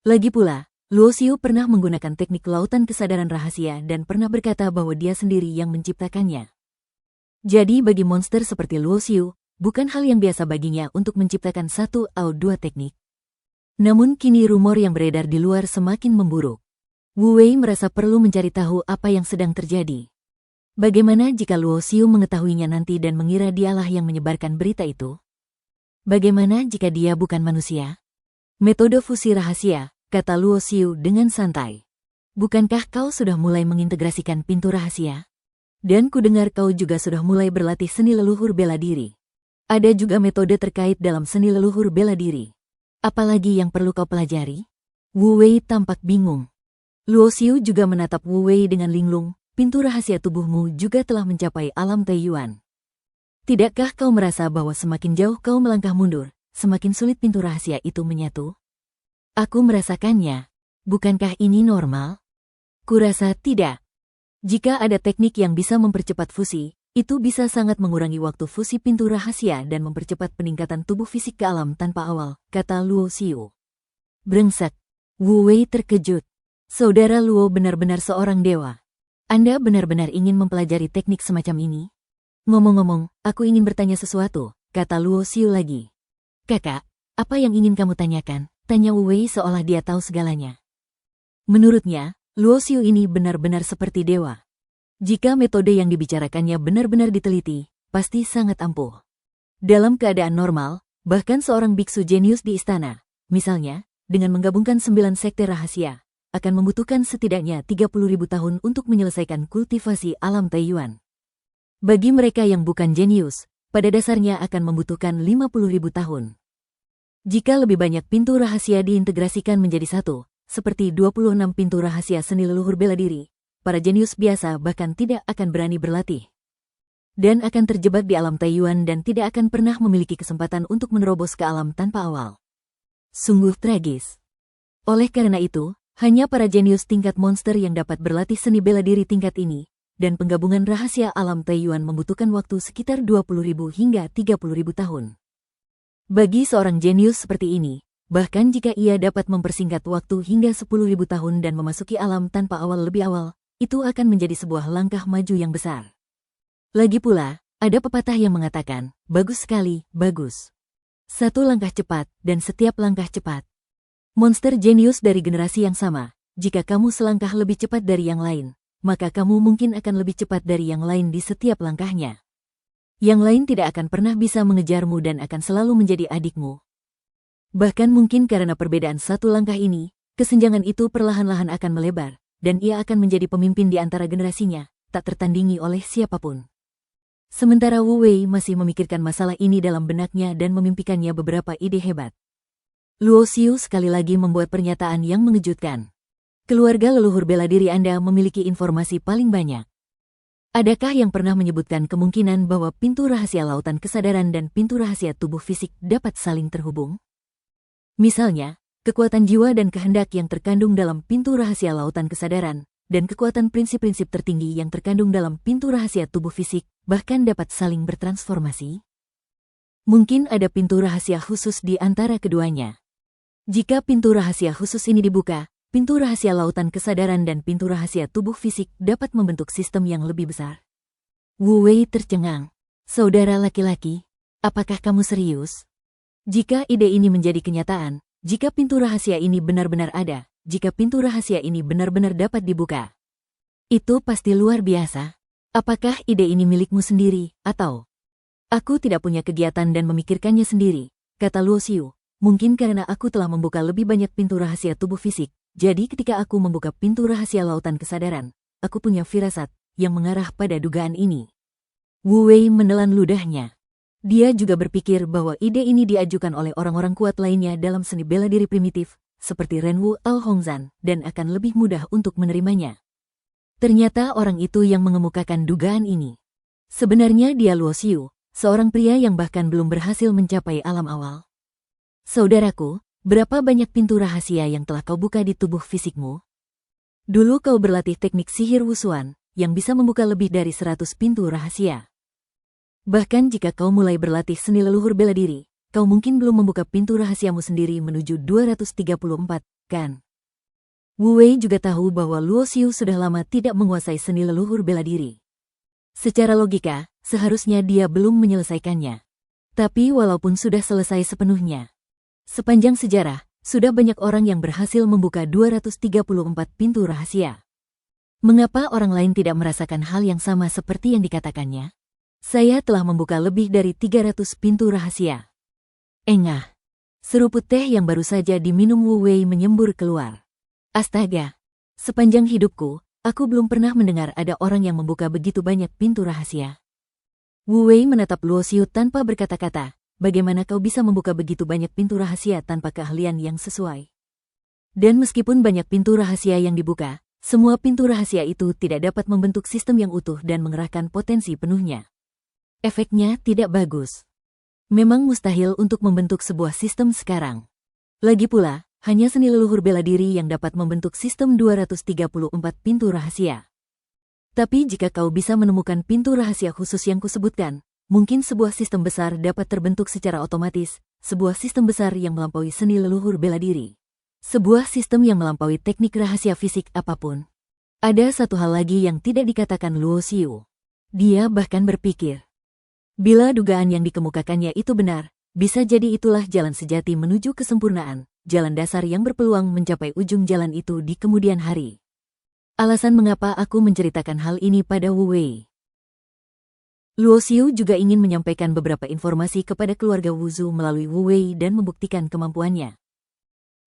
Lagi pula, Luo Xiu pernah menggunakan teknik lautan kesadaran rahasia dan pernah berkata bahwa dia sendiri yang menciptakannya. Jadi bagi monster seperti Luo Xiu, bukan hal yang biasa baginya untuk menciptakan satu atau dua teknik. Namun kini rumor yang beredar di luar semakin memburuk. Wu Wei merasa perlu mencari tahu apa yang sedang terjadi. Bagaimana jika Luo Xiu mengetahuinya nanti dan mengira dialah yang menyebarkan berita itu? Bagaimana jika dia bukan manusia? Metode fusi rahasia, kata Luo Xiu dengan santai. Bukankah kau sudah mulai mengintegrasikan pintu rahasia? Dan kudengar kau juga sudah mulai berlatih seni leluhur bela diri. Ada juga metode terkait dalam seni leluhur bela diri. Apalagi yang perlu kau pelajari? Wu Wei tampak bingung. Luo Xiu juga menatap Wu Wei dengan linglung, pintu rahasia tubuhmu juga telah mencapai alam Taiyuan. Tidakkah kau merasa bahwa semakin jauh kau melangkah mundur, semakin sulit pintu rahasia itu menyatu? Aku merasakannya. Bukankah ini normal? Kurasa tidak. Jika ada teknik yang bisa mempercepat fusi, itu bisa sangat mengurangi waktu fusi pintu rahasia dan mempercepat peningkatan tubuh fisik ke alam tanpa awal, kata Luo Xiu. Brengsek. Wu Wei terkejut. Saudara Luo benar-benar seorang dewa. Anda benar-benar ingin mempelajari teknik semacam ini? Ngomong-ngomong, aku ingin bertanya sesuatu, kata Luo Xiu lagi. Kakak, apa yang ingin kamu tanyakan? Tanya Wu Wei seolah dia tahu segalanya. Menurutnya, Luo Xiu ini benar-benar seperti dewa. Jika metode yang dibicarakannya benar-benar diteliti, pasti sangat ampuh. Dalam keadaan normal, bahkan seorang biksu jenius di istana, misalnya, dengan menggabungkan 9 sekte rahasia, akan membutuhkan setidaknya 30.000 tahun untuk menyelesaikan kultivasi alam Taiyuan. Bagi mereka yang bukan jenius, pada dasarnya akan membutuhkan 50.000 tahun. Jika lebih banyak pintu rahasia diintegrasikan menjadi satu, seperti 26 pintu rahasia seni leluhur bela diri, para jenius biasa bahkan tidak akan berani berlatih. Dan akan terjebak di alam Taiyuan dan tidak akan pernah memiliki kesempatan untuk menerobos ke alam tanpa awal. Sungguh tragis. Oleh karena itu, hanya para jenius tingkat monster yang dapat berlatih seni bela diri tingkat ini, dan penggabungan rahasia alam Taiyuan membutuhkan waktu sekitar 20.000 hingga 30.000 tahun. Bagi seorang jenius seperti ini, bahkan jika ia dapat mempersingkat waktu hingga 10.000 tahun dan memasuki alam tanpa awal lebih awal, itu akan menjadi sebuah langkah maju yang besar. Lagi pula, ada pepatah yang mengatakan, bagus sekali, bagus. Satu langkah cepat, dan setiap langkah cepat. Monster jenius dari generasi yang sama, jika kamu selangkah lebih cepat dari yang lain, maka kamu mungkin akan lebih cepat dari yang lain di setiap langkahnya. Yang lain tidak akan pernah bisa mengejarmu dan akan selalu menjadi adikmu. Bahkan mungkin karena perbedaan satu langkah ini, kesenjangan itu perlahan-lahan akan melebar, dan ia akan menjadi pemimpin di antara generasinya, tak tertandingi oleh siapapun. Sementara Wu Wei masih memikirkan masalah ini dalam benaknya dan memimpikannya beberapa ide hebat. Luo Xiu sekali lagi membuat pernyataan yang mengejutkan. Keluarga leluhur bela diri Anda memiliki informasi paling banyak. Adakah yang pernah menyebutkan kemungkinan bahwa pintu rahasia lautan kesadaran dan pintu rahasia tubuh fisik dapat saling terhubung? Misalnya, kekuatan jiwa dan kehendak yang terkandung dalam pintu rahasia lautan kesadaran, dan kekuatan prinsip-prinsip tertinggi yang terkandung dalam pintu rahasia tubuh fisik, bahkan dapat saling bertransformasi? Mungkin ada pintu rahasia khusus di antara keduanya. Jika pintu rahasia khusus ini dibuka, pintu rahasia lautan kesadaran dan pintu rahasia tubuh fisik dapat membentuk sistem yang lebih besar. Wu Wei tercengang. Saudara laki-laki, apakah kamu serius? Jika ide ini menjadi kenyataan, jika pintu rahasia ini benar-benar ada, jika pintu rahasia ini benar-benar dapat dibuka, itu pasti luar biasa. Apakah ide ini milikmu sendiri, atau? Aku tidak punya kegiatan dan memikirkannya sendiri, kata Luo Xiu. Mungkin karena aku telah membuka lebih banyak pintu rahasia tubuh fisik. Jadi ketika aku membuka pintu rahasia lautan kesadaran, aku punya firasat yang mengarah pada dugaan ini. Wu Wei menelan ludahnya. Dia juga berpikir bahwa ide ini diajukan oleh orang-orang kuat lainnya dalam seni bela diri primitif, seperti Renwu Al Hongzan, dan akan lebih mudah untuk menerimanya. Ternyata orang itu yang mengemukakan dugaan ini. Sebenarnya dia Luo Xiu, seorang pria yang bahkan belum berhasil mencapai alam awal. Saudaraku, berapa banyak pintu rahasia yang telah kau buka di tubuh fisikmu? Dulu kau berlatih teknik sihir wusuan, yang bisa membuka lebih dari 100 pintu rahasia. Bahkan jika kau mulai berlatih seni leluhur bela diri, kau mungkin belum membuka pintu rahasiamu sendiri menuju 234, kan? Wu Wei juga tahu bahwa Luo Xiu sudah lama tidak menguasai seni leluhur bela diri. Secara logika, seharusnya dia belum menyelesaikannya. Tapi walaupun sudah selesai sepenuhnya, sepanjang sejarah, sudah banyak orang yang berhasil membuka 234 pintu rahasia. Mengapa orang lain tidak merasakan hal yang sama seperti yang dikatakannya? Saya telah membuka lebih dari 300 pintu rahasia. Engah. Seruput teh yang baru saja diminum Wu Wei menyembur keluar. Astaga. Sepanjang hidupku, aku belum pernah mendengar ada orang yang membuka begitu banyak pintu rahasia. Wu Wei menatap Luo Xiu tanpa berkata-kata. Bagaimana kau bisa membuka begitu banyak pintu rahasia tanpa keahlian yang sesuai? Dan meskipun banyak pintu rahasia yang dibuka, semua pintu rahasia itu tidak dapat membentuk sistem yang utuh dan mengerahkan potensi penuhnya. Efeknya tidak bagus. Memang mustahil untuk membentuk sebuah sistem sekarang. Lagi pula, hanya seni leluhur bela diri yang dapat membentuk sistem 234 pintu rahasia. Tapi jika kau bisa menemukan pintu rahasia khusus yang kusebutkan, mungkin sebuah sistem besar dapat terbentuk secara otomatis, sebuah sistem besar yang melampaui seni leluhur bela diri. Sebuah sistem yang melampaui teknik rahasia fisik apapun. Ada satu hal lagi yang tidak dikatakan Luo Xiu. Dia bahkan berpikir, bila dugaan yang dikemukakannya itu benar, bisa jadi itulah jalan sejati menuju kesempurnaan, jalan dasar yang berpeluang mencapai ujung jalan itu di kemudian hari. Alasan mengapa aku menceritakan hal ini pada Wu Wei. Luo Xiu juga ingin menyampaikan beberapa informasi kepada keluarga Wuzu melalui Wu Wei dan membuktikan kemampuannya.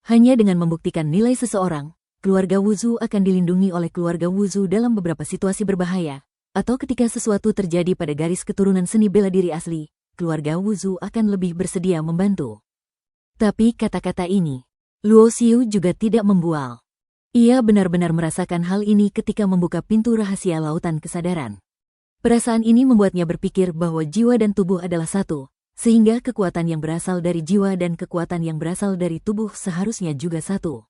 Hanya dengan membuktikan nilai seseorang, keluarga Wuzu akan dilindungi oleh keluarga Wuzu dalam beberapa situasi berbahaya, atau ketika sesuatu terjadi pada garis keturunan seni bela diri asli, keluarga Wuzu akan lebih bersedia membantu. Tapi kata-kata ini, Luo Xiu juga tidak membual. Ia benar-benar merasakan hal ini ketika membuka pintu rahasia lautan kesadaran. Perasaan ini membuatnya berpikir bahwa jiwa dan tubuh adalah satu, sehingga kekuatan yang berasal dari jiwa dan kekuatan yang berasal dari tubuh seharusnya juga satu.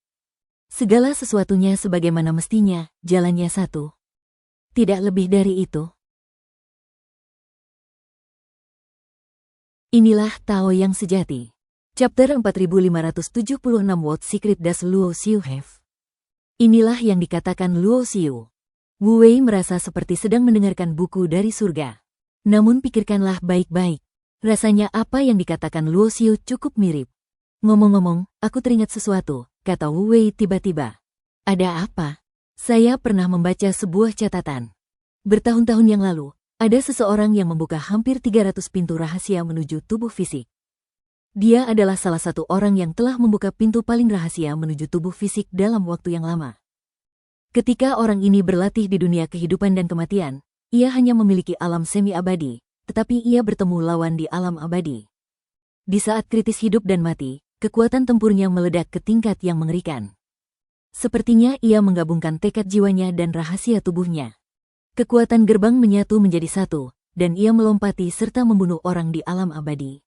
Segala sesuatunya sebagaimana mestinya, jalannya satu. Tidak lebih dari itu. Inilah Tao yang sejati. Chapter 4576 What Secret Does Luo Xiu Have? Inilah yang dikatakan Luo Xiu. Wu Wei merasa seperti sedang mendengarkan buku dari surga. Namun pikirkanlah baik-baik. Rasanya apa yang dikatakan Luo Xiu cukup mirip. Ngomong-ngomong, aku teringat sesuatu, kata Wu Wei tiba-tiba. Ada apa? Saya pernah membaca sebuah catatan. Bertahun-tahun yang lalu, ada seseorang yang membuka hampir 300 pintu rahasia menuju tubuh fisik. Dia adalah salah satu orang yang telah membuka pintu paling rahasia menuju tubuh fisik dalam waktu yang lama. Ketika orang ini berlatih di dunia kehidupan dan kematian, ia hanya memiliki alam semi-abadi, tetapi ia bertemu lawan di alam abadi. Di saat kritis hidup dan mati, kekuatan tempurnya meledak ke tingkat yang mengerikan. Sepertinya ia menggabungkan tekad jiwanya dan rahasia tubuhnya. Kekuatan gerbang menyatu menjadi satu, dan ia melompati serta membunuh orang di alam abadi.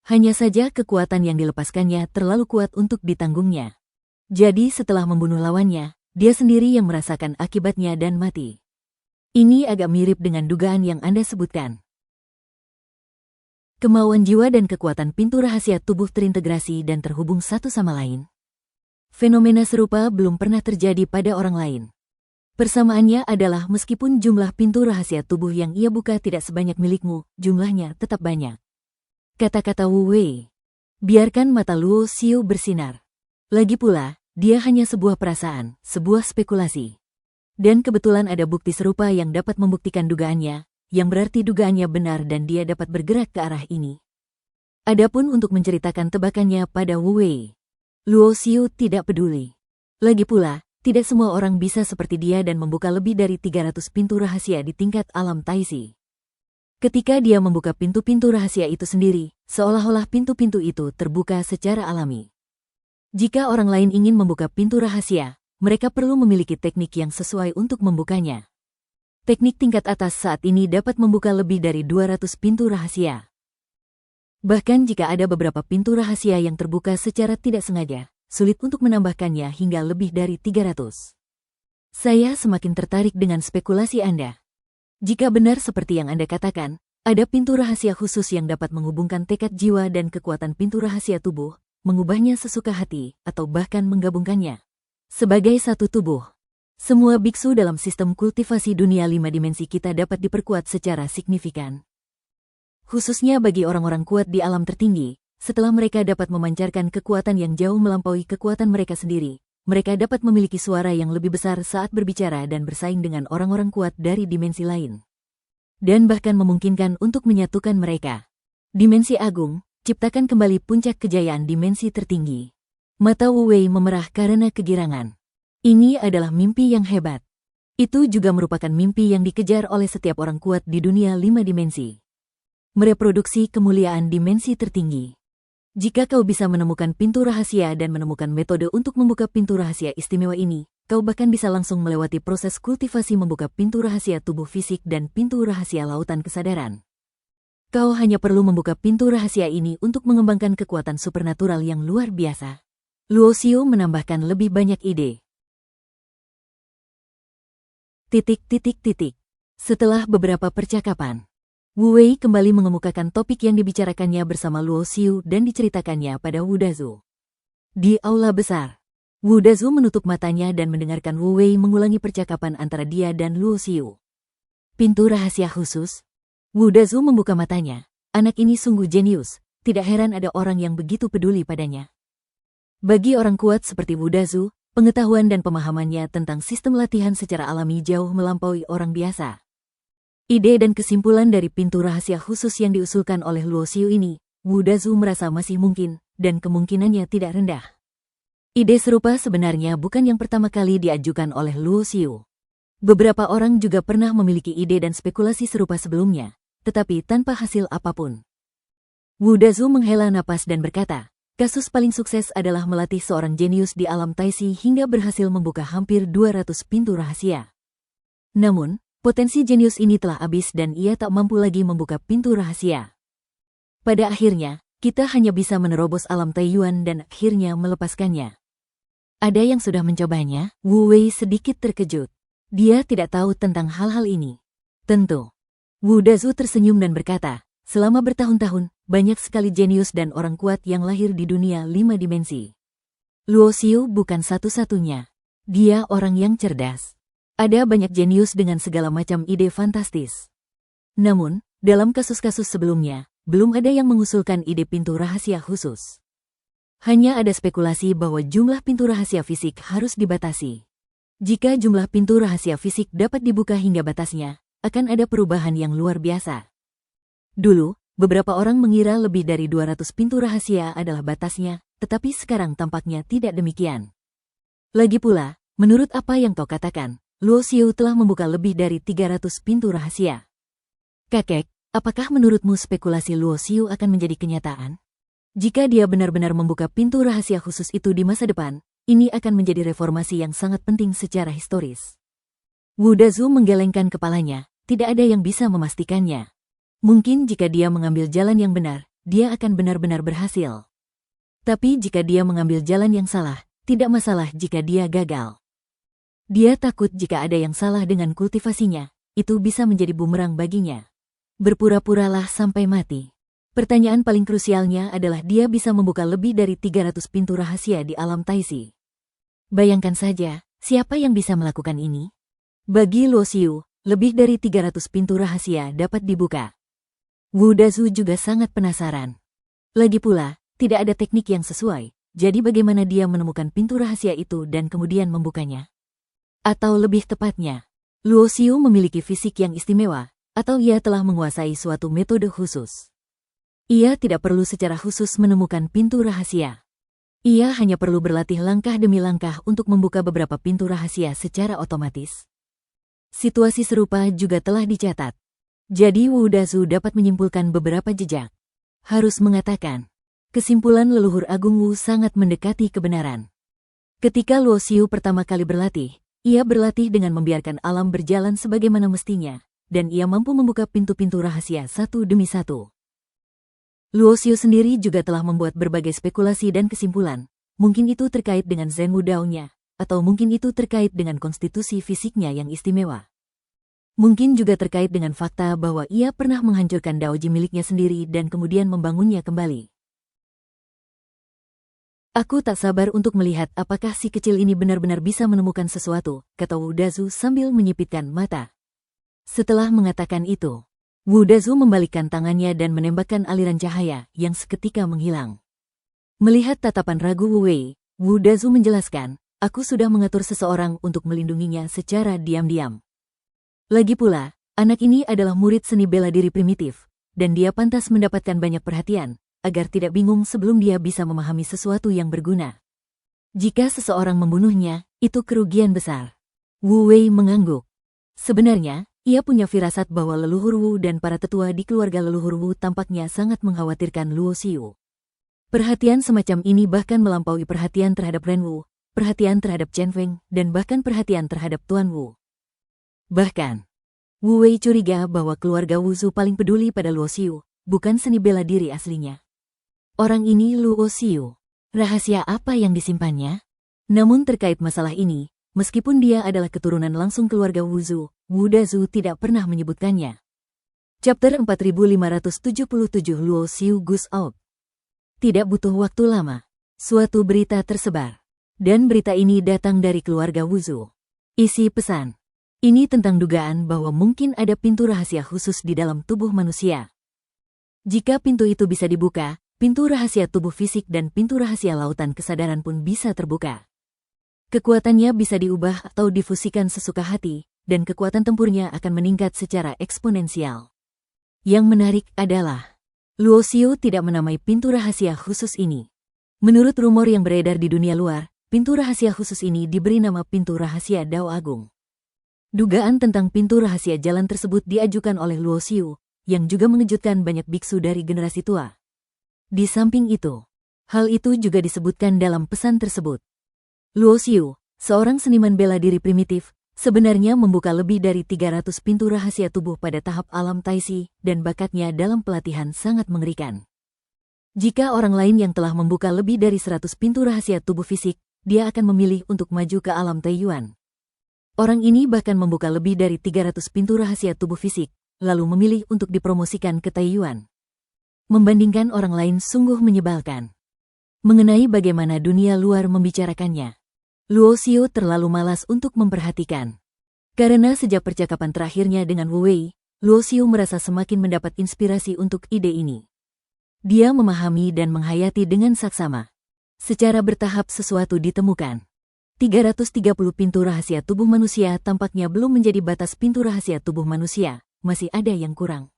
Hanya saja kekuatan yang dilepaskannya terlalu kuat untuk ditanggungnya. Jadi setelah membunuh lawannya, dia sendiri yang merasakan akibatnya dan mati. Ini agak mirip dengan dugaan yang Anda sebutkan. Kemauan jiwa dan kekuatan pintu rahasia tubuh terintegrasi dan terhubung satu sama lain. Fenomena serupa belum pernah terjadi pada orang lain. Persamaannya adalah meskipun jumlah pintu rahasia tubuh yang ia buka tidak sebanyak milikmu, jumlahnya tetap banyak. Kata-kata Wu Wei. Biarkan mata Luo Xiu bersinar. Lagi pula, dia hanya sebuah perasaan, sebuah spekulasi. Dan kebetulan ada bukti serupa yang dapat membuktikan dugaannya, yang berarti dugaannya benar dan dia dapat bergerak ke arah ini. Adapun untuk menceritakan tebakannya pada Wu Wei, Luo Xiu tidak peduli. Lagi pula, tidak semua orang bisa seperti dia dan membuka lebih dari 300 pintu rahasia di tingkat alam Taisi. Ketika dia membuka pintu-pintu rahasia itu sendiri, seolah-olah pintu-pintu itu terbuka secara alami. Jika orang lain ingin membuka pintu rahasia, mereka perlu memiliki teknik yang sesuai untuk membukanya. Teknik tingkat atas saat ini dapat membuka lebih dari 200 pintu rahasia. Bahkan jika ada beberapa pintu rahasia yang terbuka secara tidak sengaja, sulit untuk menambahkannya hingga lebih dari 300. Saya semakin tertarik dengan spekulasi Anda. Jika benar seperti yang Anda katakan, ada pintu rahasia khusus yang dapat menghubungkan tekad jiwa dan kekuatan pintu rahasia tubuh, mengubahnya sesuka hati, atau bahkan menggabungkannya sebagai satu tubuh. Semua biksu dalam sistem kultivasi dunia 5 dimensi kita dapat diperkuat secara signifikan. Khususnya bagi orang-orang kuat di alam tertinggi, setelah mereka dapat memancarkan kekuatan yang jauh melampaui kekuatan mereka sendiri, mereka dapat memiliki suara yang lebih besar saat berbicara dan bersaing dengan orang-orang kuat dari dimensi lain. Dan bahkan memungkinkan untuk menyatukan mereka. Dimensi agung, ciptakan kembali puncak kejayaan dimensi tertinggi. Mata Wu Wei memerah karena kegirangan. Ini adalah mimpi yang hebat. Itu juga merupakan mimpi yang dikejar oleh setiap orang kuat di dunia 5 dimensi. Mereproduksi kemuliaan dimensi tertinggi. Jika kau bisa menemukan pintu rahasia dan menemukan metode untuk membuka pintu rahasia istimewa ini, kau bahkan bisa langsung melewati proses kultivasi membuka pintu rahasia tubuh fisik dan pintu rahasia lautan kesadaran. Kau hanya perlu membuka pintu rahasia ini untuk mengembangkan kekuatan supernatural yang luar biasa. Luo Xiu menambahkan lebih banyak ide. Setelah beberapa percakapan, Wu Wei kembali mengemukakan topik yang dibicarakannya bersama Luo Xiu dan diceritakannya pada Wu Dazu. Di aula besar, Wu Dazu menutup matanya dan mendengarkan Wu Wei mengulangi percakapan antara dia dan Luo Xiu. Pintu rahasia khusus? Wu Dazu membuka matanya. Anak ini sungguh jenius, tidak heran ada orang yang begitu peduli padanya. Bagi orang kuat seperti Wu Dazu, pengetahuan dan pemahamannya tentang sistem latihan secara alami jauh melampaui orang biasa. Ide dan kesimpulan dari pintu rahasia khusus yang diusulkan oleh Luo Xiu ini, Wu Dazu merasa masih mungkin, dan kemungkinannya tidak rendah. Ide serupa sebenarnya bukan yang pertama kali diajukan oleh Luo Xiu. Beberapa orang juga pernah memiliki ide dan spekulasi serupa sebelumnya, tetapi tanpa hasil apapun. Wu Dazu menghela napas dan berkata, kasus paling sukses adalah melatih seorang jenius di alam Taisi hingga berhasil membuka hampir 200 pintu rahasia. Namun, potensi jenius ini telah habis dan ia tak mampu lagi membuka pintu rahasia. Pada akhirnya, kita hanya bisa menerobos alam Taiyuan dan akhirnya melepaskannya. Ada yang sudah mencobanya? Wu Wei sedikit terkejut. Dia tidak tahu tentang hal-hal ini. Tentu. Wu Dazu tersenyum dan berkata, selama bertahun-tahun, banyak sekali jenius dan orang kuat yang lahir di dunia 5 dimensi. Luo Xiu bukan satu-satunya. Dia orang yang cerdas. Ada banyak jenius dengan segala macam ide fantastis. Namun, dalam kasus-kasus sebelumnya, belum ada yang mengusulkan ide pintu rahasia khusus. Hanya ada spekulasi bahwa jumlah pintu rahasia fisik harus dibatasi. Jika jumlah pintu rahasia fisik dapat dibuka hingga batasnya, akan ada perubahan yang luar biasa. Dulu, beberapa orang mengira lebih dari 200 pintu rahasia adalah batasnya, tetapi sekarang tampaknya tidak demikian. Lagi pula, menurut apa yang kau katakan, Luo Xiu telah membuka lebih dari 300 pintu rahasia. Kakek, apakah menurutmu spekulasi Luo Xiu akan menjadi kenyataan? Jika dia benar-benar membuka pintu rahasia khusus itu di masa depan, ini akan menjadi reformasi yang sangat penting secara historis. Wu Dazu menggelengkan kepalanya, tidak ada yang bisa memastikannya. Mungkin jika dia mengambil jalan yang benar, dia akan benar-benar berhasil. Tapi jika dia mengambil jalan yang salah, tidak masalah jika dia gagal. Dia takut jika ada yang salah dengan kultivasinya, itu bisa menjadi bumerang baginya. Berpura-puralah sampai mati. Pertanyaan paling krusialnya adalah dia bisa membuka lebih dari 300 pintu rahasia di alam Taisi. Bayangkan saja, siapa yang bisa melakukan ini? Bagi Luo Xiu, lebih dari 300 pintu rahasia dapat dibuka. Wu Dazu juga sangat penasaran. Lagi pula, tidak ada teknik yang sesuai, jadi bagaimana dia menemukan pintu rahasia itu dan kemudian membukanya? Atau lebih tepatnya, Luo Xiu memiliki fisik yang istimewa, atau ia telah menguasai suatu metode khusus. Ia tidak perlu secara khusus menemukan pintu rahasia. Ia hanya perlu berlatih langkah demi langkah untuk membuka beberapa pintu rahasia secara otomatis. Situasi serupa juga telah dicatat. Jadi Wu Dazu dapat menyimpulkan beberapa jejak. Harus mengatakan, kesimpulan leluhur Agung Wu sangat mendekati kebenaran. Ketika Luo Xiu pertama kali berlatih, ia berlatih dengan membiarkan alam berjalan sebagaimana mestinya, dan ia mampu membuka pintu-pintu rahasia satu demi satu. Luo Xiu sendiri juga telah membuat berbagai spekulasi dan kesimpulan. Mungkin itu terkait dengan Zen Wudao-nya, atau mungkin itu terkait dengan konstitusi fisiknya yang istimewa. Mungkin juga terkait dengan fakta bahwa ia pernah menghancurkan daoji miliknya sendiri dan kemudian membangunnya kembali. Aku tak sabar untuk melihat apakah si kecil ini benar-benar bisa menemukan sesuatu, kata Wu Dazu sambil menyipitkan mata. Setelah mengatakan itu, Wu Dazu membalikkan tangannya dan menembakkan aliran cahaya yang seketika menghilang. Melihat tatapan ragu Wu Wei, Wu Dazu menjelaskan, aku sudah mengatur seseorang untuk melindunginya secara diam-diam. Lagi pula, anak ini adalah murid seni bela diri primitif, dan dia pantas mendapatkan banyak perhatian, agar tidak bingung sebelum dia bisa memahami sesuatu yang berguna. Jika seseorang membunuhnya, itu kerugian besar. Wu Wei mengangguk. Sebenarnya, ia punya firasat bahwa leluhur Wu dan para tetua di keluarga leluhur Wu tampaknya sangat mengkhawatirkan Luo Xiu. Perhatian semacam ini bahkan melampaui perhatian terhadap Ren Wu, perhatian terhadap Chen Feng, dan bahkan perhatian terhadap Tuan Wu. Bahkan, Wu Wei curiga bahwa keluarga Wuzu paling peduli pada Luo Xiu, bukan seni bela diri aslinya. Orang ini Luo Xiu. Rahasia apa yang disimpannya? Namun terkait masalah ini, meskipun dia adalah keturunan langsung keluarga Wuzu, Wu Dazu tidak pernah menyebutkannya. Chapter 4577 Luo Xiu Goes Out. Tidak butuh waktu lama, suatu berita tersebar. Dan berita ini datang dari keluarga Wuzu. Isi pesan. Ini tentang dugaan bahwa mungkin ada pintu rahasia khusus di dalam tubuh manusia. Jika pintu itu bisa dibuka, pintu rahasia tubuh fisik dan pintu rahasia lautan kesadaran pun bisa terbuka. Kekuatannya bisa diubah atau difusikan sesuka hati, dan kekuatan tempurnya akan meningkat secara eksponensial. Yang menarik adalah, Luo Xiu tidak menamai pintu rahasia khusus ini. Menurut rumor yang beredar di dunia luar, pintu rahasia khusus ini diberi nama pintu rahasia Dao Agung. Dugaan tentang pintu rahasia jalan tersebut diajukan oleh Luo Xiu, yang juga mengejutkan banyak biksu dari generasi tua. Di samping itu, hal itu juga disebutkan dalam pesan tersebut. Luo Xiu, seorang seniman bela diri primitif, sebenarnya membuka lebih dari 300 pintu rahasia tubuh pada tahap alam Taisi, dan bakatnya dalam pelatihan sangat mengerikan. Jika orang lain yang telah membuka lebih dari 100 pintu rahasia tubuh fisik, dia akan memilih untuk maju ke alam Taiyuan. Orang ini bahkan membuka lebih dari 300 pintu rahasia tubuh fisik, lalu memilih untuk dipromosikan ke Taiyuan. Membandingkan orang lain sungguh menyebalkan. Mengenai bagaimana dunia luar membicarakannya, Luo Xiu terlalu malas untuk memperhatikan. Karena sejak percakapan terakhirnya dengan Wu Wei, Luo Xiu merasa semakin mendapat inspirasi untuk ide ini. Dia memahami dan menghayati dengan saksama. Secara bertahap sesuatu ditemukan. 330 pintu rahasia tubuh manusia tampaknya belum menjadi batas pintu rahasia tubuh manusia, masih ada yang kurang.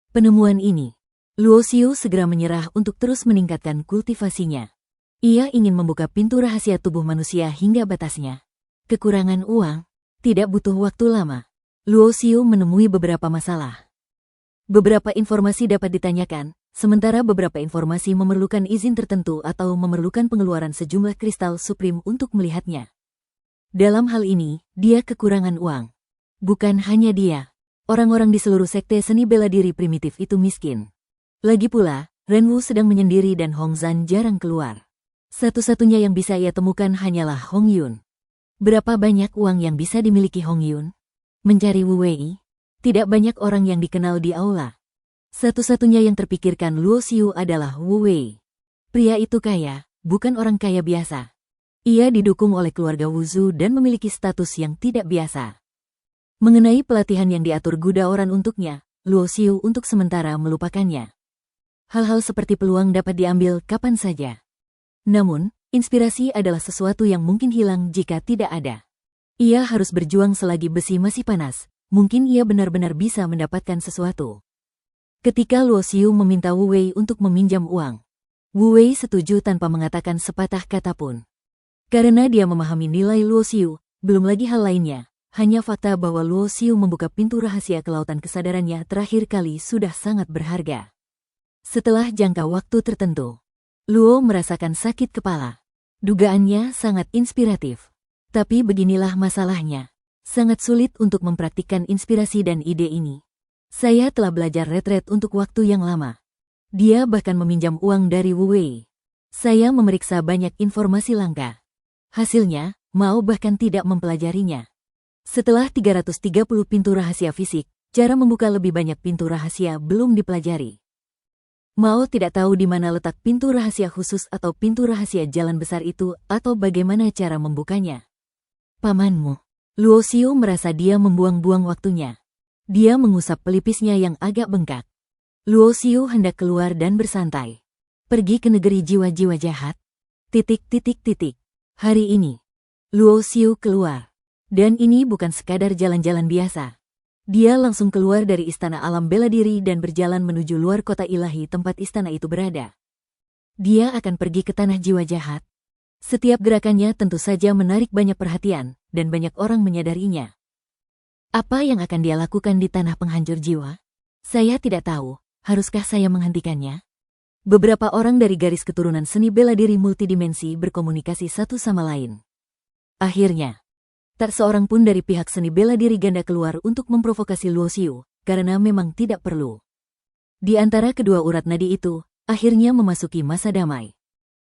Penemuan ini, Luo Xiu segera menyerah untuk terus meningkatkan kultivasinya. Ia ingin membuka pintu rahasia tubuh manusia hingga batasnya. Kekurangan uang, tidak butuh waktu lama. Luo Xiu menemui beberapa masalah. Beberapa informasi dapat ditanyakan, sementara beberapa informasi memerlukan izin tertentu atau memerlukan pengeluaran sejumlah kristal suprim untuk melihatnya. Dalam hal ini, dia kekurangan uang. Bukan hanya dia. Orang-orang di seluruh sekte seni bela diri primitif itu miskin. Lagi pula, Renwu sedang menyendiri dan Hong Zhan jarang keluar. Satu-satunya yang bisa ia temukan hanyalah Hong Yun. Berapa banyak uang yang bisa dimiliki Hong Yun? Mencari Wu Wei? Tidak banyak orang yang dikenal di aula. Satu-satunya yang terpikirkan Luo Xiu adalah Wu Wei. Pria itu kaya, bukan orang kaya biasa. Ia didukung oleh keluarga Wu Zhu dan memiliki status yang tidak biasa. Mengenai pelatihan yang diatur Guda Oran untuknya, Luo Xiu untuk sementara melupakannya. Hal-hal seperti peluang dapat diambil kapan saja. Namun, inspirasi adalah sesuatu yang mungkin hilang jika tidak ada. Ia harus berjuang selagi besi masih panas, mungkin ia benar-benar bisa mendapatkan sesuatu. Ketika Luo Xiu meminta Wu Wei untuk meminjam uang, Wu Wei setuju tanpa mengatakan sepatah kata pun. Karena dia memahami nilai Luo Xiu, belum lagi hal lainnya. Hanya fakta bahwa Luo Xiu membuka pintu rahasia ke lautan kesadarannya terakhir kali sudah sangat berharga. Setelah jangka waktu tertentu, Luo merasakan sakit kepala. Dugaannya sangat inspiratif. Tapi beginilah masalahnya. Sangat sulit untuk mempraktikkan inspirasi dan ide ini. Saya telah belajar retret untuk waktu yang lama. Dia bahkan meminjam uang dari Wu Wei. Saya memeriksa banyak informasi langka. Hasilnya, Mao bahkan tidak mempelajarinya. Setelah 330 pintu rahasia fisik, cara membuka lebih banyak pintu rahasia belum dipelajari. Mao tidak tahu di mana letak pintu rahasia khusus atau pintu rahasia jalan besar itu atau bagaimana cara membukanya. Pamanmu. Luo Xiu merasa dia membuang-buang waktunya. Dia mengusap pelipisnya yang agak bengkak. Luo Xiu hendak keluar dan bersantai. Pergi ke negeri jiwa-jiwa jahat. Hari ini, Luo Xiu keluar. Dan ini bukan sekadar jalan-jalan biasa. Dia langsung keluar dari istana alam bela diri dan berjalan menuju luar kota ilahi tempat istana itu berada. Dia akan pergi ke tanah jiwa jahat. Setiap gerakannya tentu saja menarik banyak perhatian, dan banyak orang menyadarinya. Apa yang akan dia lakukan di tanah penghancur jiwa? Saya tidak tahu, haruskah saya menghentikannya? Beberapa orang dari garis keturunan seni bela diri multidimensi berkomunikasi satu sama lain. Akhirnya, tak seorang pun dari pihak seni bela diri ganda keluar untuk memprovokasi Luo Xiu, karena memang tidak perlu. Di antara kedua urat nadi itu, akhirnya memasuki masa damai.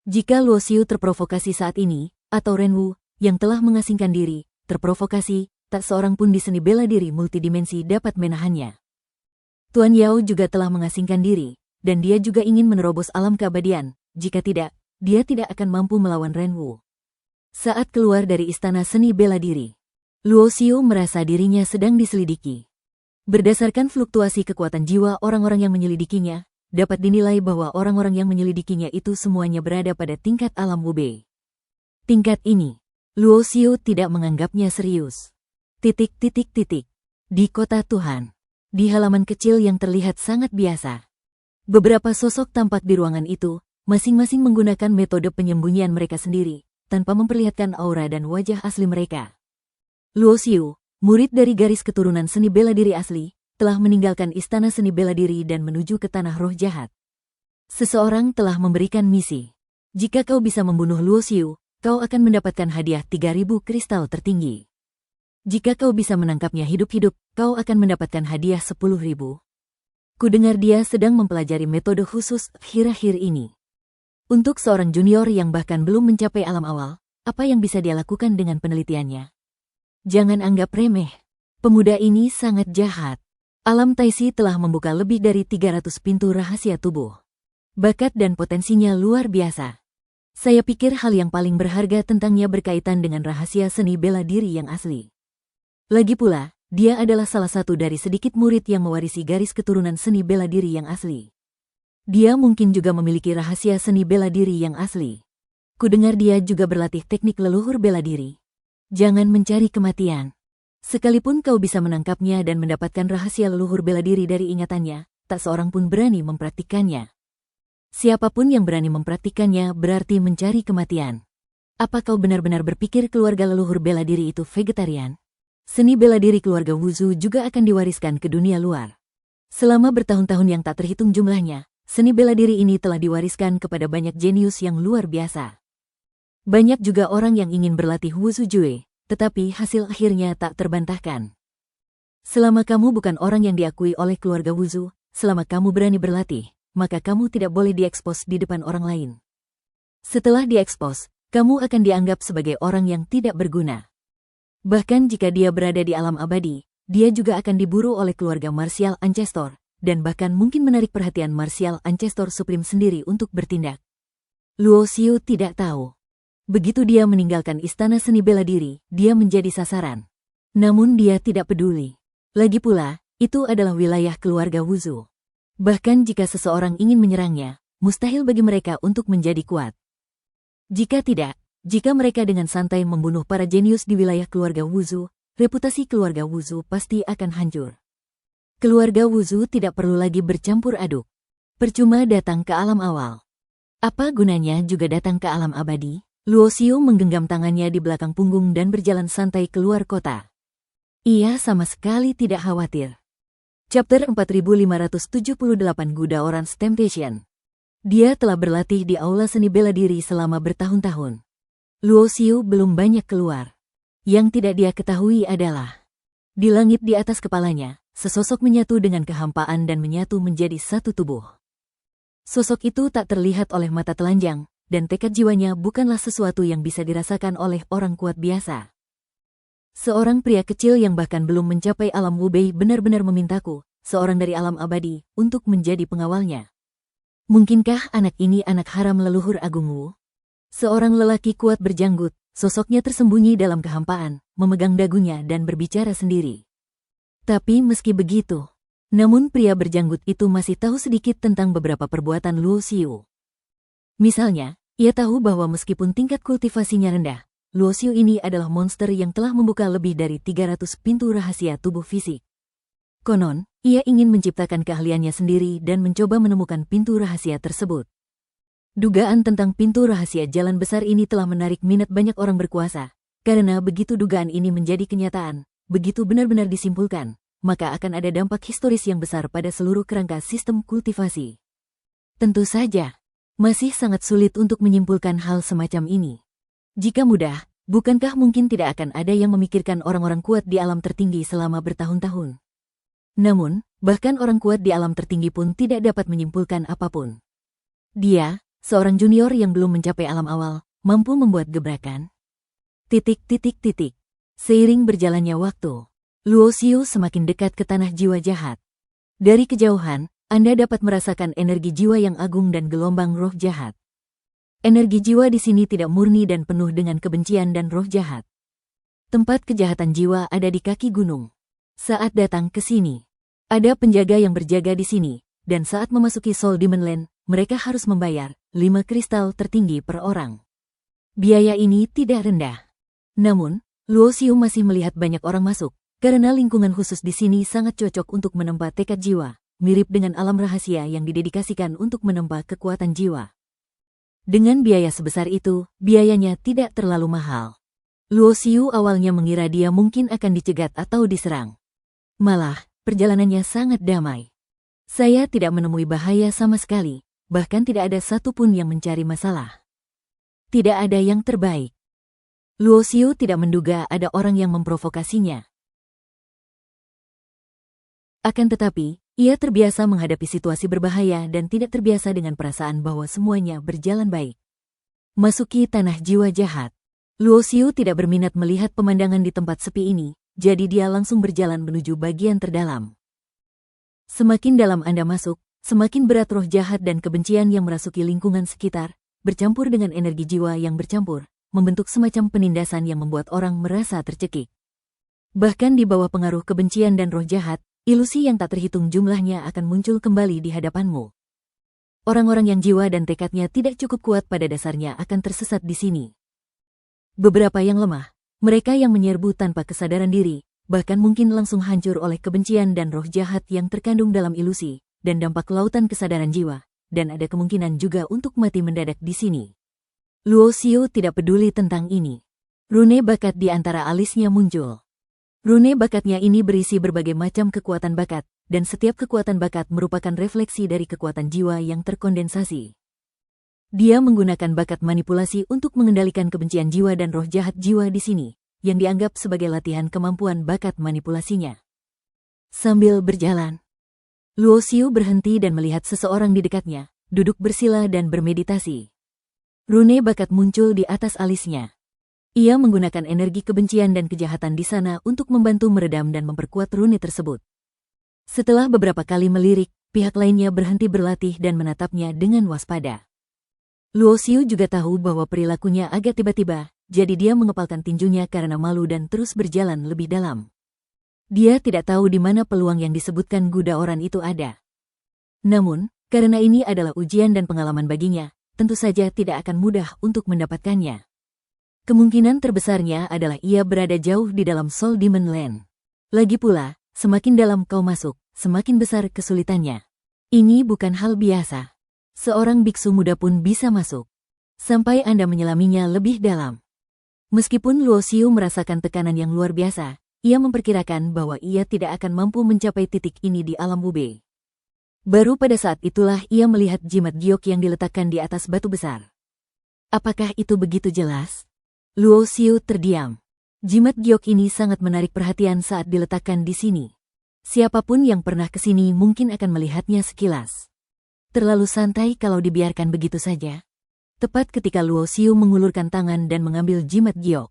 Jika Luo Xiu terprovokasi saat ini, atau Renwu, yang telah mengasingkan diri, terprovokasi, tak seorang pun di seni bela diri multidimensi dapat menahannya. Tuan Yao juga telah mengasingkan diri, dan dia juga ingin menerobos alam keabadian, jika tidak, dia tidak akan mampu melawan Renwu. Saat keluar dari istana seni bela diri, Luo Xiu merasa dirinya sedang diselidiki. Berdasarkan fluktuasi kekuatan jiwa orang-orang yang menyelidikinya, dapat dinilai bahwa orang-orang yang menyelidikinya itu semuanya berada pada tingkat alam Wubei. Tingkat ini, Luo Xiu tidak menganggapnya serius. Di kota Tuhan, di halaman kecil yang terlihat sangat biasa. Beberapa sosok tampak di ruangan itu, masing-masing menggunakan metode penyembunyian mereka sendiri, tanpa memperlihatkan aura dan wajah asli mereka. Luo Xiu, murid dari garis keturunan seni bela diri asli, telah meninggalkan istana seni bela diri dan menuju ke tanah roh jahat. Seseorang telah memberikan misi. Jika kau bisa membunuh Luo Xiu, kau akan mendapatkan hadiah 3000 kristal tertinggi. Jika kau bisa menangkapnya hidup-hidup, kau akan mendapatkan hadiah 10.000. Kudengar dia sedang mempelajari metode khusus akhir-akhir ini. Untuk seorang junior yang bahkan belum mencapai alam awal, apa yang bisa dia lakukan dengan penelitiannya? Jangan anggap remeh. Pemuda ini sangat jahat. Alam Taisi telah membuka lebih dari 300 pintu rahasia tubuh. Bakat dan potensinya luar biasa. Saya pikir hal yang paling berharga tentangnya berkaitan dengan rahasia seni bela diri yang asli. Lagi pula, dia adalah salah satu dari sedikit murid yang mewarisi garis keturunan seni bela diri yang asli. Dia mungkin juga memiliki rahasia seni bela diri yang asli. Kudengar dia juga berlatih teknik leluhur bela diri. Jangan mencari kematian. Sekalipun kau bisa menangkapnya dan mendapatkan rahasia leluhur bela diri dari ingatannya, tak seorang pun berani mempraktikkannya. Siapapun yang berani mempraktikkannya berarti mencari kematian. Apa kau benar-benar berpikir keluarga leluhur bela diri itu vegetarian? Seni bela diri keluarga Wu Zhu juga akan diwariskan ke dunia luar. Selama bertahun-tahun yang tak terhitung jumlahnya, seni bela diri ini telah diwariskan kepada banyak jenius yang luar biasa. Banyak juga orang yang ingin berlatih Wushu Jue, tetapi hasil akhirnya tak terbantahkan. Selama kamu bukan orang yang diakui oleh keluarga Wuzu, selama kamu berani berlatih, maka kamu tidak boleh diekspos di depan orang lain. Setelah diekspos, kamu akan dianggap sebagai orang yang tidak berguna. Bahkan jika dia berada di alam abadi, dia juga akan diburu oleh keluarga Martial Ancestor, dan bahkan mungkin menarik perhatian Martial Ancestor Supreme sendiri untuk bertindak. Luo Xiu tidak tahu. Begitu dia meninggalkan istana seni bela diri, dia menjadi sasaran. Namun dia tidak peduli. Lagi pula, itu adalah wilayah keluarga Wuzu. Bahkan jika seseorang ingin menyerangnya, mustahil bagi mereka untuk menjadi kuat. Jika tidak, jika mereka dengan santai membunuh para jenius di wilayah keluarga Wuzu, reputasi keluarga Wuzu pasti akan hancur. Keluarga Wuzu tidak perlu lagi bercampur aduk. Percuma datang ke alam awal. Apa gunanya juga datang ke alam abadi? Luo Xiu menggenggam tangannya di belakang punggung dan berjalan santai keluar kota. Ia sama sekali tidak khawatir. Chapter 4578 Guda Orange Temptation. Dia telah berlatih di aula seni bela diri selama bertahun-tahun. Luo Xiu belum banyak keluar. Yang tidak dia ketahui adalah, di langit di atas kepalanya, sesosok menyatu dengan kehampaan dan menyatu menjadi satu tubuh. Sosok itu tak terlihat oleh mata telanjang, dan tekad jiwanya bukanlah sesuatu yang bisa dirasakan oleh orang kuat biasa. Seorang pria kecil yang bahkan belum mencapai alam Wubei benar-benar memintaku, seorang dari alam abadi, untuk menjadi pengawalnya. Mungkinkah anak ini anak haram leluhur Agung Wu? Seorang lelaki kuat berjanggut, sosoknya tersembunyi dalam kehampaan, memegang dagunya dan berbicara sendiri. Tapi meski begitu, namun pria berjanggut itu masih tahu sedikit tentang beberapa perbuatan Luo Xiu. Misalnya, ia tahu bahwa meskipun tingkat kultivasinya rendah, Luo Xiu ini adalah monster yang telah membuka lebih dari 300 pintu rahasia tubuh fisik. Konon, ia ingin menciptakan keahliannya sendiri dan mencoba menemukan pintu rahasia tersebut. Dugaan tentang pintu rahasia jalan besar ini telah menarik minat banyak orang berkuasa, karena begitu dugaan ini menjadi kenyataan, begitu benar-benar disimpulkan, maka akan ada dampak historis yang besar pada seluruh kerangka sistem kultivasi. Tentu saja, masih sangat sulit untuk menyimpulkan hal semacam ini. Jika mudah, bukankah mungkin tidak akan ada yang memikirkan orang-orang kuat di alam tertinggi selama bertahun-tahun? Namun, bahkan orang kuat di alam tertinggi pun tidak dapat menyimpulkan apapun. Dia, seorang junior yang belum mencapai alam awal, mampu membuat gebrakan. Seiring berjalannya waktu, Luo Xiu semakin dekat ke tanah jiwa jahat. Dari kejauhan, Anda dapat merasakan energi jiwa yang agung dan gelombang roh jahat. Energi jiwa di sini tidak murni dan penuh dengan kebencian dan roh jahat. Tempat kejahatan jiwa ada di kaki gunung. Saat datang ke sini, ada penjaga yang berjaga di sini, dan saat memasuki Soul Demon Land, mereka harus membayar 5 kristal tertinggi per orang. Biaya ini tidak rendah. Namun, Luo Xiu masih melihat banyak orang masuk, karena lingkungan khusus di sini sangat cocok untuk menempa tekad jiwa, mirip dengan alam rahasia yang didedikasikan untuk menempa kekuatan jiwa. Dengan biaya sebesar itu, biayanya tidak terlalu mahal. Luo Xiu awalnya mengira dia mungkin akan dicegat atau diserang. Malah, perjalanannya sangat damai. Saya tidak menemui bahaya sama sekali, bahkan tidak ada satupun yang mencari masalah. Tidak ada yang terbaik. Luo Xiu tidak menduga ada orang yang memprovokasinya. Akan tetapi, ia terbiasa menghadapi situasi berbahaya dan tidak terbiasa dengan perasaan bahwa semuanya berjalan baik. Masuki tanah jiwa jahat. Luo Xiu tidak berminat melihat pemandangan di tempat sepi ini, jadi dia langsung berjalan menuju bagian terdalam. Semakin dalam Anda masuk, semakin berat roh jahat dan kebencian yang merasuki lingkungan sekitar, bercampur dengan energi jiwa yang bercampur, membentuk semacam penindasan yang membuat orang merasa tercekik. Bahkan di bawah pengaruh kebencian dan roh jahat, ilusi yang tak terhitung jumlahnya akan muncul kembali di hadapanmu. Orang-orang yang jiwa dan tekadnya tidak cukup kuat pada dasarnya akan tersesat di sini. Beberapa yang lemah, mereka yang menyerbu tanpa kesadaran diri, bahkan mungkin langsung hancur oleh kebencian dan roh jahat yang terkandung dalam ilusi, dan dampak lautan kesadaran jiwa, dan ada kemungkinan juga untuk mati mendadak di sini. Luo Xiu tidak peduli tentang ini. Rune bakat di antara alisnya muncul. Rune bakatnya ini berisi berbagai macam kekuatan bakat, dan setiap kekuatan bakat merupakan refleksi dari kekuatan jiwa yang terkondensasi. Dia menggunakan bakat manipulasi untuk mengendalikan kebencian jiwa dan roh jahat jiwa di sini, yang dianggap sebagai latihan kemampuan bakat manipulasinya. Sambil berjalan, Luo Xiu berhenti dan melihat seseorang di dekatnya, duduk bersila dan bermeditasi. Rune bakat muncul di atas alisnya. Ia menggunakan energi kebencian dan kejahatan di sana untuk membantu meredam dan memperkuat rune tersebut. Setelah beberapa kali melirik, pihak lainnya berhenti berlatih dan menatapnya dengan waspada. Luo Xiu juga tahu bahwa perilakunya agak tiba-tiba, jadi dia mengepalkan tinjunya karena malu dan terus berjalan lebih dalam. Dia tidak tahu di mana peluang yang disebutkan Gudaoran itu ada. Namun, karena ini adalah ujian dan pengalaman baginya, tentu saja tidak akan mudah untuk mendapatkannya. Kemungkinan terbesarnya adalah ia berada jauh di dalam Soul Demon Land. Lagi pula, semakin dalam kau masuk, semakin besar kesulitannya. Ini bukan hal biasa. Seorang biksu muda pun bisa masuk. Sampai Anda menyelaminya lebih dalam. Meskipun Luo Xiu merasakan tekanan yang luar biasa, ia memperkirakan bahwa ia tidak akan mampu mencapai titik ini di alam ube. Baru pada saat itulah ia melihat jimat giok yang diletakkan di atas batu besar. Apakah itu begitu jelas? Luo Xiu terdiam. Jimat giok ini sangat menarik perhatian saat diletakkan di sini. Siapapun yang pernah ke sini mungkin akan melihatnya sekilas. Terlalu santai kalau dibiarkan begitu saja. Tepat ketika Luo Xiu mengulurkan tangan dan mengambil jimat giok.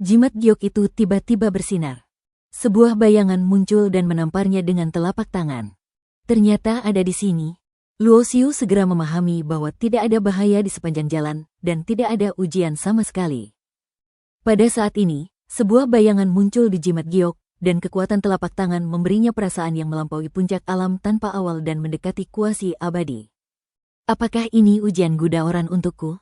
Jimat giok itu tiba-tiba bersinar. Sebuah bayangan muncul dan menamparnya dengan telapak tangan. Ternyata ada di sini. Luo Xiu segera memahami bahwa tidak ada bahaya di sepanjang jalan dan tidak ada ujian sama sekali. Pada saat ini, sebuah bayangan muncul di jimat giok, dan kekuatan telapak tangan memberinya perasaan yang melampaui puncak alam tanpa awal dan mendekati kuasi abadi. Apakah ini ujian Gudaoran untukku?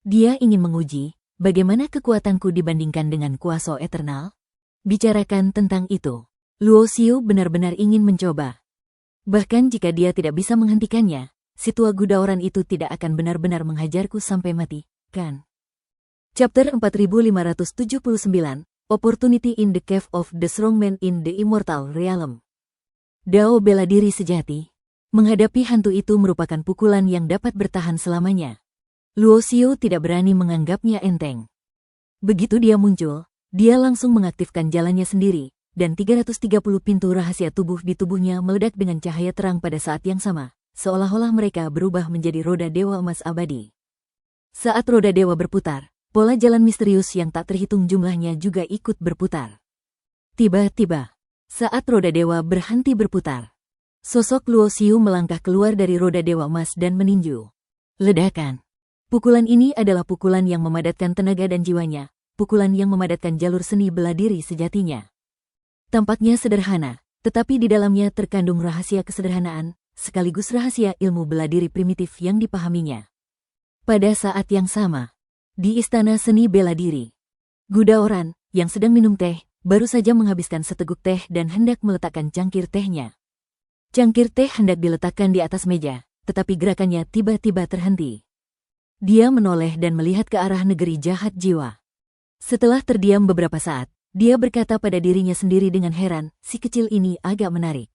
Dia ingin menguji, bagaimana kekuatanku dibandingkan dengan kuasa eternal? Bicarakan tentang itu. Luo Xiu benar-benar ingin mencoba. Bahkan jika dia tidak bisa menghentikannya, si tua Gudaoran itu tidak akan benar-benar menghajarku sampai mati, kan? Chapter 4579, Opportunity in the Cave of the Strongman in the Immortal Realm. Dao bela diri sejati. Menghadapi hantu itu merupakan pukulan yang dapat bertahan selamanya. Luo Xiu tidak berani menganggapnya enteng. Begitu dia muncul, dia langsung mengaktifkan jalannya sendiri, dan 330 pintu rahasia tubuh di tubuhnya meledak dengan cahaya terang pada saat yang sama, seolah-olah mereka berubah menjadi roda dewa emas abadi. Saat roda dewa berputar, pola jalan misterius yang tak terhitung jumlahnya juga ikut berputar. Tiba-tiba, saat roda dewa berhenti berputar, sosok Luo Xiu melangkah keluar dari roda dewa emas dan meninju. Ledakan. Pukulan ini adalah pukulan yang memadatkan tenaga dan jiwanya, pukulan yang memadatkan jalur seni bela diri sejatinya. Tampaknya sederhana, tetapi di dalamnya terkandung rahasia kesederhanaan, sekaligus rahasia ilmu bela diri primitif yang dipahaminya. Pada saat yang sama, di Istana Seni Bela Diri, Gudaoran, yang sedang minum teh, baru saja menghabiskan seteguk teh dan hendak meletakkan cangkir tehnya. Cangkir teh hendak diletakkan di atas meja, tetapi gerakannya tiba-tiba terhenti. Dia menoleh dan melihat ke arah negeri jahat jiwa. Setelah terdiam beberapa saat, dia berkata pada dirinya sendiri dengan heran, si kecil ini agak menarik.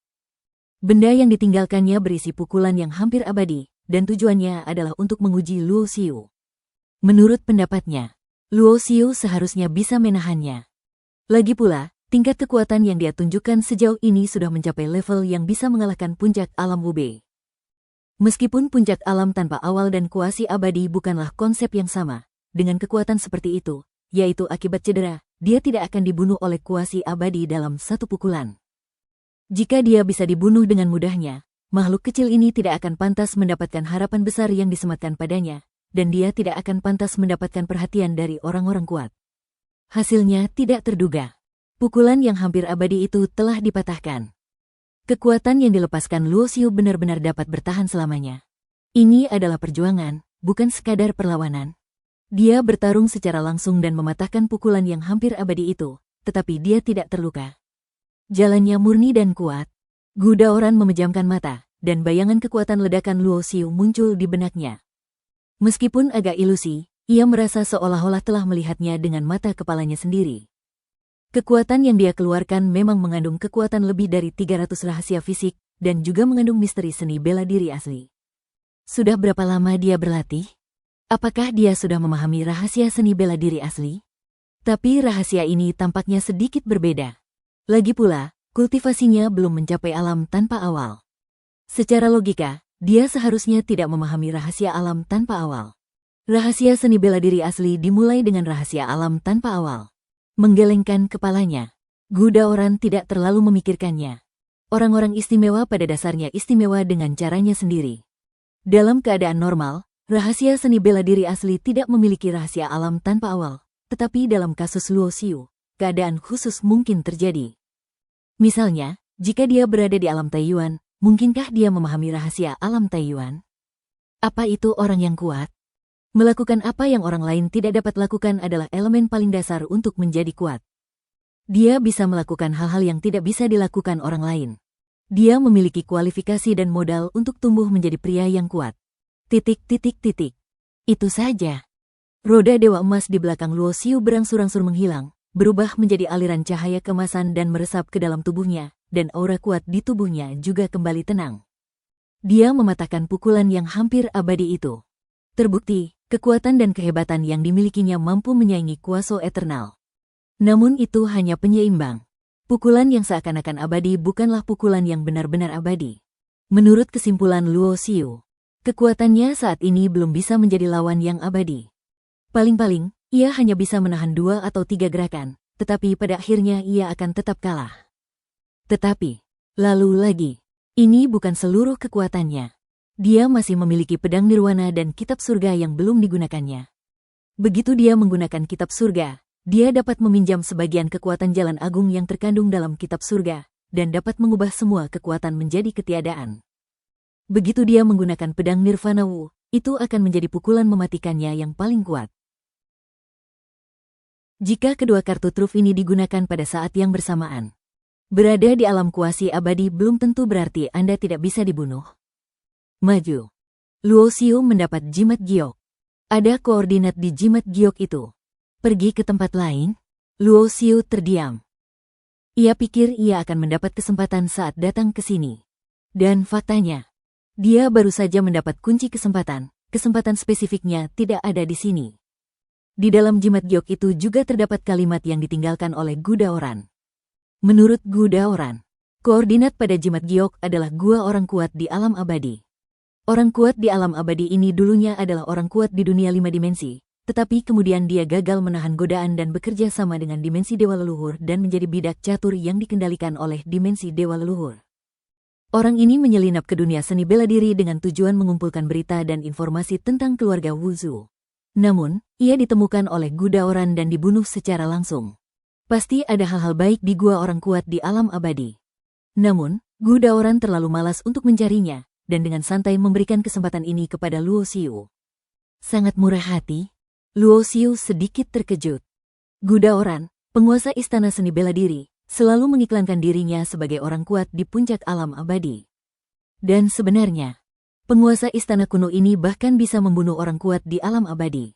Benda yang ditinggalkannya berisi pukulan yang hampir abadi, dan tujuannya adalah untuk menguji Luo Xiu. Menurut pendapatnya, Luo Xiu seharusnya bisa menahannya. Lagi pula, tingkat kekuatan yang dia tunjukkan sejauh ini sudah mencapai level yang bisa mengalahkan puncak alam ube. Meskipun puncak alam tanpa awal dan kuasi abadi bukanlah konsep yang sama, dengan kekuatan seperti itu, yaitu akibat cedera, dia tidak akan dibunuh oleh kuasi abadi dalam satu pukulan. Jika dia bisa dibunuh dengan mudahnya, makhluk kecil ini tidak akan pantas mendapatkan harapan besar yang disematkan padanya, dan dia tidak akan pantas mendapatkan perhatian dari orang-orang kuat. Hasilnya tidak terduga. Pukulan yang hampir abadi itu telah dipatahkan. Kekuatan yang dilepaskan Luo Xiu benar-benar dapat bertahan selamanya. Ini adalah perjuangan, bukan sekadar perlawanan. Dia bertarung secara langsung dan mematahkan pukulan yang hampir abadi itu, tetapi dia tidak terluka. Jalannya murni dan kuat. Gudaoran memejamkan mata, dan bayangan kekuatan ledakan Luo Xiu muncul di benaknya. Meskipun agak ilusi, ia merasa seolah-olah telah melihatnya dengan mata kepalanya sendiri. Kekuatan yang dia keluarkan memang mengandung kekuatan lebih dari 300 rahasia fisik, dan juga mengandung misteri seni bela diri asli. Sudah berapa lama dia berlatih? Apakah dia sudah memahami rahasia seni bela diri asli? Tapi rahasia ini tampaknya sedikit berbeda. Lagi pula, kultivasinya belum mencapai alam tanpa awal. Secara logika, dia seharusnya tidak memahami rahasia alam tanpa awal. Rahasia seni bela diri asli dimulai dengan rahasia alam tanpa awal. Menggelengkan kepalanya, Gudaoran tidak terlalu memikirkannya. Orang-orang istimewa pada dasarnya istimewa dengan caranya sendiri. Dalam keadaan normal, rahasia seni bela diri asli tidak memiliki rahasia alam tanpa awal. Tetapi dalam kasus Luo Xiu, keadaan khusus mungkin terjadi. Misalnya, jika dia berada di alam Taiyuan, mungkinkah dia memahami rahasia alam Taiyuan? Apa itu orang yang kuat? Melakukan apa yang orang lain tidak dapat lakukan adalah elemen paling dasar untuk menjadi kuat. Dia bisa melakukan hal-hal yang tidak bisa dilakukan orang lain. Dia memiliki kualifikasi dan modal untuk tumbuh menjadi pria yang kuat. Itu saja. Roda Dewa Emas di belakang Luo Xiu berangsur-angsur menghilang, berubah menjadi aliran cahaya kemasan dan meresap ke dalam tubuhnya, dan aura kuat di tubuhnya juga kembali tenang. Dia mematahkan pukulan yang hampir abadi itu. Terbukti, kekuatan dan kehebatan yang dimilikinya mampu menyaingi kuasa eternal. Namun itu hanya penyeimbang. Pukulan yang seakan-akan abadi bukanlah pukulan yang benar-benar abadi. Menurut kesimpulan Luo Xiu, kekuatannya saat ini belum bisa menjadi lawan yang abadi. Paling-paling, ia hanya bisa menahan 2 atau 3 gerakan, tetapi pada akhirnya ia akan tetap kalah. Tetapi, lalu lagi, ini bukan seluruh kekuatannya. Dia masih memiliki pedang nirwana dan kitab surga yang belum digunakannya. Begitu dia menggunakan kitab surga, dia dapat meminjam sebagian kekuatan jalan agung yang terkandung dalam kitab surga, dan dapat mengubah semua kekuatan menjadi ketiadaan. Begitu dia menggunakan pedang nirvana Wu, itu akan menjadi pukulan mematikannya yang paling kuat. Jika kedua kartu truf ini digunakan pada saat yang bersamaan, berada di alam kuasi abadi belum tentu berarti Anda tidak bisa dibunuh. Maju. Luo Xiu mendapat jimat giok. Ada koordinat di jimat giok itu. Pergi ke tempat lain? Luo Xiu terdiam. Ia pikir ia akan mendapat kesempatan saat datang ke sini. Dan faktanya, dia baru saja mendapat kunci kesempatan spesifiknya tidak ada di sini. Di dalam jimat giok itu juga terdapat kalimat yang ditinggalkan oleh Gudaoran. Menurut Gudaoran, koordinat pada jimat giok adalah gua orang kuat di alam abadi. Orang kuat di alam abadi ini dulunya adalah orang kuat di dunia 5 dimensi. Tetapi kemudian dia gagal menahan godaan dan bekerja sama dengan dimensi dewa leluhur dan menjadi bidak catur yang dikendalikan oleh dimensi dewa leluhur. Orang ini menyelinap ke dunia seni bela diri dengan tujuan mengumpulkan berita dan informasi tentang keluarga Wuzu. Namun, ia ditemukan oleh Gudaoran dan dibunuh secara langsung. Pasti ada hal-hal baik di gua orang kuat di alam abadi. Namun, Gudaoran terlalu malas untuk mencarinya, dan dengan santai memberikan kesempatan ini kepada Luo Xiu. Sangat murah hati. Luo Xiu sedikit terkejut. Gudaoran, penguasa istana seni bela diri, selalu mengiklankan dirinya sebagai orang kuat di puncak alam abadi. Dan sebenarnya, penguasa istana kuno ini bahkan bisa membunuh orang kuat di alam abadi.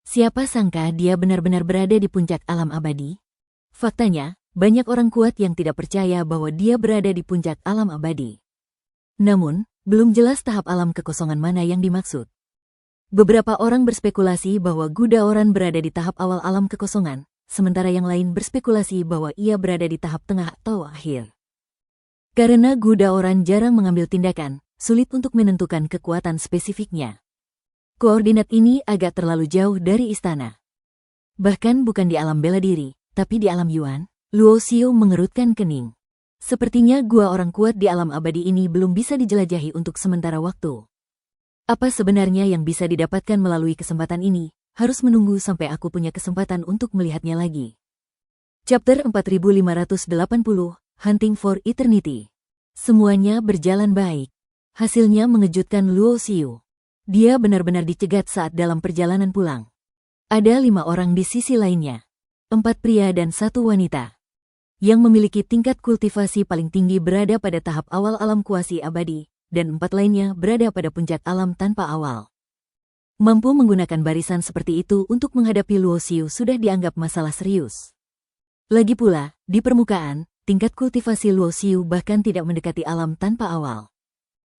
Siapa sangka dia benar-benar berada di puncak alam abadi? Faktanya, banyak orang kuat yang tidak percaya bahwa dia berada di puncak alam abadi. Namun, belum jelas tahap alam kekosongan mana yang dimaksud. Beberapa orang berspekulasi bahwa Gudaoran berada di tahap awal alam kekosongan, sementara yang lain berspekulasi bahwa ia berada di tahap tengah atau akhir. Karena Gudaoran jarang mengambil tindakan, sulit untuk menentukan kekuatan spesifiknya. Koordinat ini agak terlalu jauh dari istana. Bahkan bukan di alam bela diri, tapi di alam Yuan. Luo Xiu mengerutkan kening. Sepertinya gua orang kuat di alam abadi ini belum bisa dijelajahi untuk sementara waktu. Apa sebenarnya yang bisa didapatkan melalui kesempatan ini? Harus menunggu sampai aku punya kesempatan untuk melihatnya lagi. Chapter 4580, Hunting for Eternity. Semuanya berjalan baik. Hasilnya mengejutkan Luo Xiu. Dia benar-benar dicegat saat dalam perjalanan pulang. Ada 5 orang di sisi lainnya. 4 pria dan 1 wanita. Yang memiliki tingkat kultivasi paling tinggi berada pada tahap awal alam kuasi abadi, dan 4 lainnya berada pada puncak alam tanpa awal. Mampu menggunakan barisan seperti itu untuk menghadapi Luo Xiu sudah dianggap masalah serius. Lagi pula, di permukaan, tingkat kultivasi Luo Xiu bahkan tidak mendekati alam tanpa awal.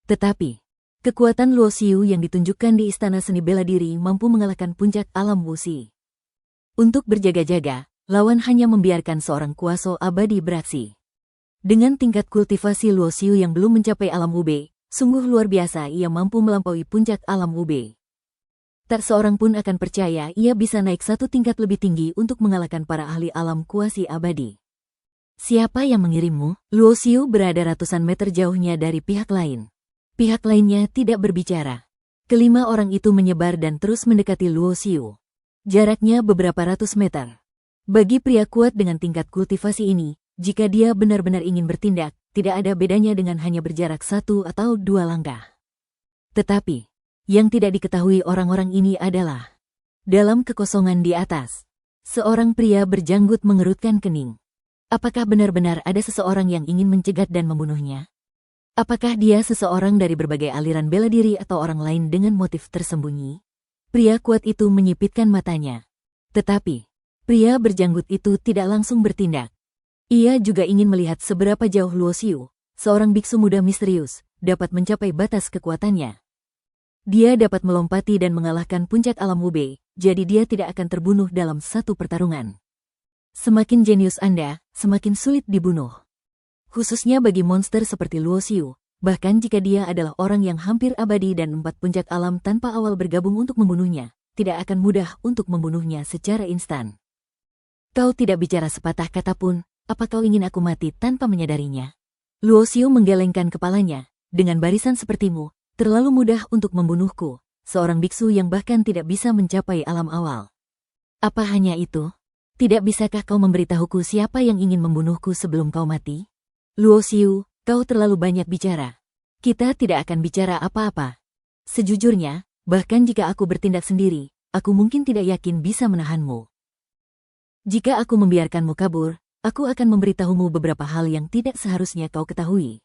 Tetapi, kekuatan Luo Xiu yang ditunjukkan di istana seni bela diri mampu mengalahkan puncak alam Wuxi. Untuk berjaga-jaga, lawan hanya membiarkan seorang kuasa abadi beraksi. Dengan tingkat kultivasi Luo Xiu yang belum mencapai alam ube, sungguh luar biasa ia mampu melampaui puncak alam ube. Tak seorang pun akan percaya ia bisa naik satu tingkat lebih tinggi untuk mengalahkan para ahli alam kuasi abadi. Siapa yang mengirimmu? Luo Xiu berada ratusan meter jauhnya dari pihak lain. Pihak lainnya tidak berbicara. Kelima orang itu menyebar dan terus mendekati Luo Xiu. Jaraknya beberapa ratus meter. Bagi pria kuat dengan tingkat kultivasi ini, jika dia benar-benar ingin bertindak, tidak ada bedanya dengan hanya berjarak 1 atau 2 langkah. Tetapi, yang tidak diketahui orang-orang ini adalah, dalam kekosongan di atas, seorang pria berjanggut mengerutkan kening. Apakah benar-benar ada seseorang yang ingin mencegat dan membunuhnya? Apakah dia seseorang dari berbagai aliran bela diri atau orang lain dengan motif tersembunyi? Pria kuat itu menyipitkan matanya. Tetapi, pria berjanggut itu tidak langsung bertindak. Ia juga ingin melihat seberapa jauh Luo Xiu, seorang biksu muda misterius, dapat mencapai batas kekuatannya. Dia dapat melompati dan mengalahkan puncak alam ube, jadi dia tidak akan terbunuh dalam satu pertarungan. Semakin jenius Anda, semakin sulit dibunuh. Khususnya bagi monster seperti Luo Xiu, bahkan jika dia adalah orang yang hampir abadi dan 4 puncak alam tanpa awal bergabung untuk membunuhnya, tidak akan mudah untuk membunuhnya secara instan. Kau tidak bicara sepatah kata pun. Apa kau ingin aku mati tanpa menyadarinya? Luo Xiu menggelengkan kepalanya. Dengan barisan sepertimu, terlalu mudah untuk membunuhku, seorang biksu yang bahkan tidak bisa mencapai alam awal. Apa hanya itu? Tidak bisakah kau memberitahuku siapa yang ingin membunuhku sebelum kau mati? Luo Xiu, kau terlalu banyak bicara. Kita tidak akan bicara apa-apa. Sejujurnya, bahkan jika aku bertindak sendiri, aku mungkin tidak yakin bisa menahanmu. Jika aku membiarkanmu kabur, aku akan memberitahumu beberapa hal yang tidak seharusnya kau ketahui.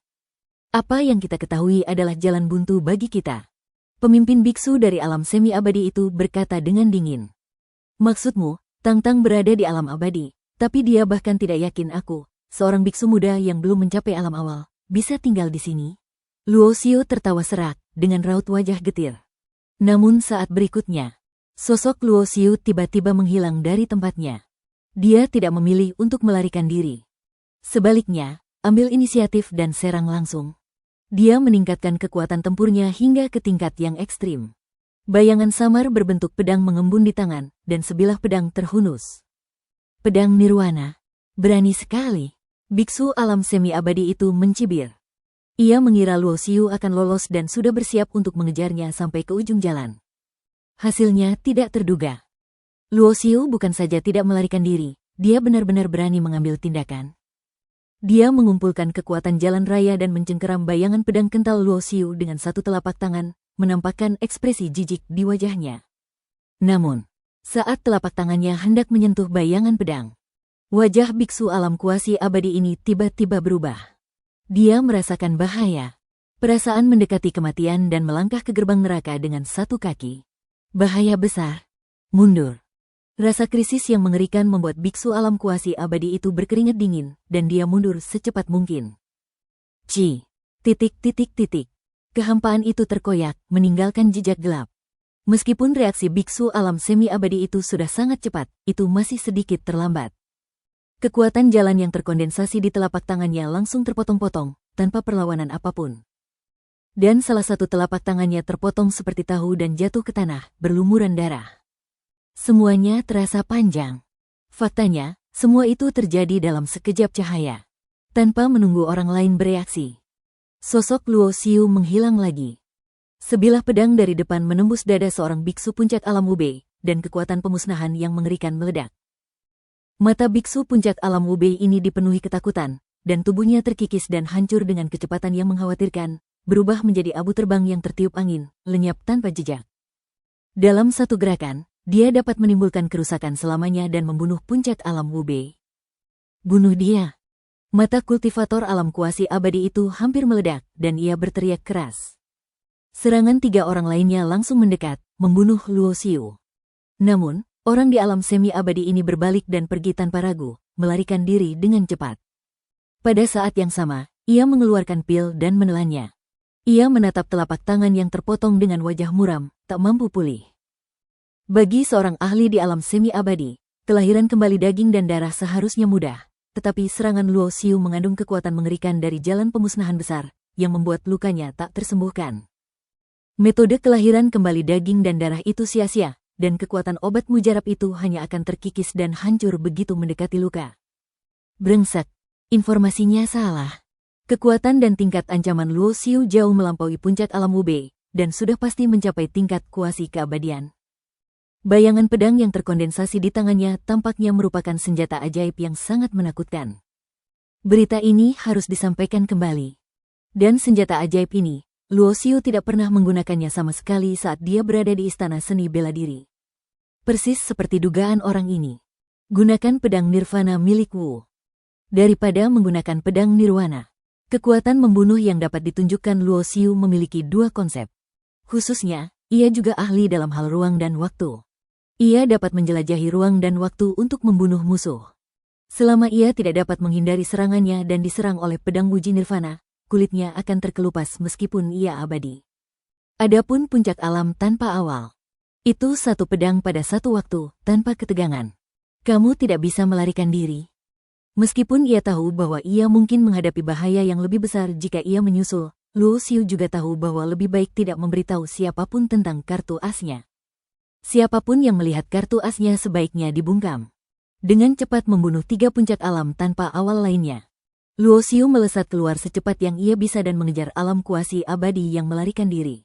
Apa yang kita ketahui adalah jalan buntu bagi kita. Pemimpin biksu dari alam semi abadi itu berkata dengan dingin. Maksudmu, Tang Tang berada di alam abadi, tapi dia bahkan tidak yakin aku, seorang biksu muda yang belum mencapai alam awal, bisa tinggal di sini? Luo Xiu tertawa serak, dengan raut wajah getir. Namun saat berikutnya, sosok Luo Xiu tiba-tiba menghilang dari tempatnya. Dia tidak memilih untuk melarikan diri. Sebaliknya, ambil inisiatif dan serang langsung. Dia meningkatkan kekuatan tempurnya hingga ke tingkat yang ekstrim. Bayangan samar berbentuk pedang mengembun di tangan, dan sebilah pedang terhunus. Pedang Nirwana. Berani sekali. Biksu alam semi abadi itu mencibir. Ia mengira Luo Xiu akan lolos dan sudah bersiap untuk mengejarnya sampai ke ujung jalan. Hasilnya tidak terduga. Luo Xiu bukan saja tidak melarikan diri, dia benar-benar berani mengambil tindakan. Dia mengumpulkan kekuatan jalan raya dan mencengkeram bayangan pedang kental Luo Xiu dengan satu telapak tangan, menampakkan ekspresi jijik di wajahnya. Namun, saat telapak tangannya hendak menyentuh bayangan pedang, wajah biksu alam kuasi abadi ini tiba-tiba berubah. Dia merasakan bahaya. Perasaan mendekati kematian dan melangkah ke gerbang neraka dengan satu kaki. Bahaya besar. Mundur. Rasa krisis yang mengerikan membuat biksu alam kuasi abadi itu berkeringat dingin, dan dia mundur secepat mungkin. Kehampaan itu terkoyak, meninggalkan jejak gelap. Meskipun reaksi biksu alam semi abadi itu sudah sangat cepat, itu masih sedikit terlambat. Kekuatan jalan yang terkondensasi di telapak tangannya langsung terpotong-potong, tanpa perlawanan apapun. Dan salah satu telapak tangannya terpotong seperti tahu dan jatuh ke tanah, berlumuran darah. Semuanya terasa panjang. Faktanya, semua itu terjadi dalam sekejap cahaya. Tanpa menunggu orang lain bereaksi. Sosok Luo Xiu menghilang lagi. Sebilah pedang dari depan menembus dada seorang biksu puncak alam ube, dan kekuatan pemusnahan yang mengerikan meledak. Mata biksu puncak alam ube ini dipenuhi ketakutan, dan tubuhnya terkikis dan hancur dengan kecepatan yang mengkhawatirkan, berubah menjadi abu terbang yang tertiup angin, lenyap tanpa jejak. Dalam satu gerakan, dia dapat menimbulkan kerusakan selamanya dan membunuh puncak alam ube. Bunuh dia. Mata kultivator alam kuasi abadi itu hampir meledak, dan ia berteriak keras. Serangan 3 orang lainnya langsung mendekat, membunuh Luo Xiu. Namun, orang di alam semi abadi ini berbalik dan pergi tanpa ragu, melarikan diri dengan cepat. Pada saat yang sama, ia mengeluarkan pil dan menelannya. Ia menatap telapak tangan yang terpotong dengan wajah muram, tak mampu pulih. Bagi seorang ahli di alam semi abadi, kelahiran kembali daging dan darah seharusnya mudah, tetapi serangan Luo Xiu mengandung kekuatan mengerikan dari jalan pemusnahan besar, yang membuat lukanya tak tersembuhkan. Metode kelahiran kembali daging dan darah itu sia-sia, dan kekuatan obat mujarab itu hanya akan terkikis dan hancur begitu mendekati luka. Brengsek, informasinya salah. Kekuatan dan tingkat ancaman Luo Xiu jauh melampaui puncak alam Wu-Bei, dan sudah pasti mencapai tingkat kuasi keabadian. Bayangan pedang yang terkondensasi di tangannya tampaknya merupakan senjata ajaib yang sangat menakutkan. Berita ini harus disampaikan kembali. Dan senjata ajaib ini, Luo Xiu tidak pernah menggunakannya sama sekali saat dia berada di istana seni bela diri. Persis seperti dugaan orang ini. Gunakan pedang nirvana milik Wu. Daripada menggunakan pedang nirwana. Kekuatan membunuh yang dapat ditunjukkan Luo Xiu memiliki dua konsep. Khususnya, ia juga ahli dalam hal ruang dan waktu. Ia dapat menjelajahi ruang dan waktu untuk membunuh musuh. Selama ia tidak dapat menghindari serangannya dan diserang oleh pedang Wuji Nirvana, kulitnya akan terkelupas meskipun ia abadi. Adapun puncak alam tanpa awal. Itu satu pedang pada satu waktu, tanpa ketegangan. Kamu tidak bisa melarikan diri. Meskipun ia tahu bahwa ia mungkin menghadapi bahaya yang lebih besar jika ia menyusul, Luo Xiu juga tahu bahwa lebih baik tidak memberitahu siapapun tentang kartu asnya. Siapapun yang melihat kartu asnya sebaiknya dibungkam. Dengan cepat membunuh 3 puncak alam tanpa awal lainnya. Luo Xiu melesat keluar secepat yang ia bisa dan mengejar alam kuasi abadi yang melarikan diri.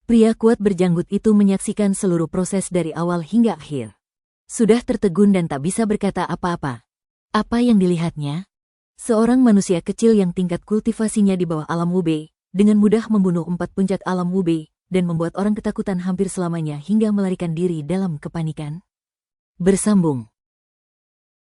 Pria kuat berjanggut itu menyaksikan seluruh proses dari awal hingga akhir. Sudah tertegun dan tak bisa berkata apa-apa. Apa yang dilihatnya? Seorang manusia kecil yang tingkat kultivasinya di bawah alam Wu-Bei, dengan mudah membunuh 4 puncak alam Wu-Bei, dan membuat orang ketakutan hampir selamanya hingga melarikan diri dalam kepanikan. Bersambung.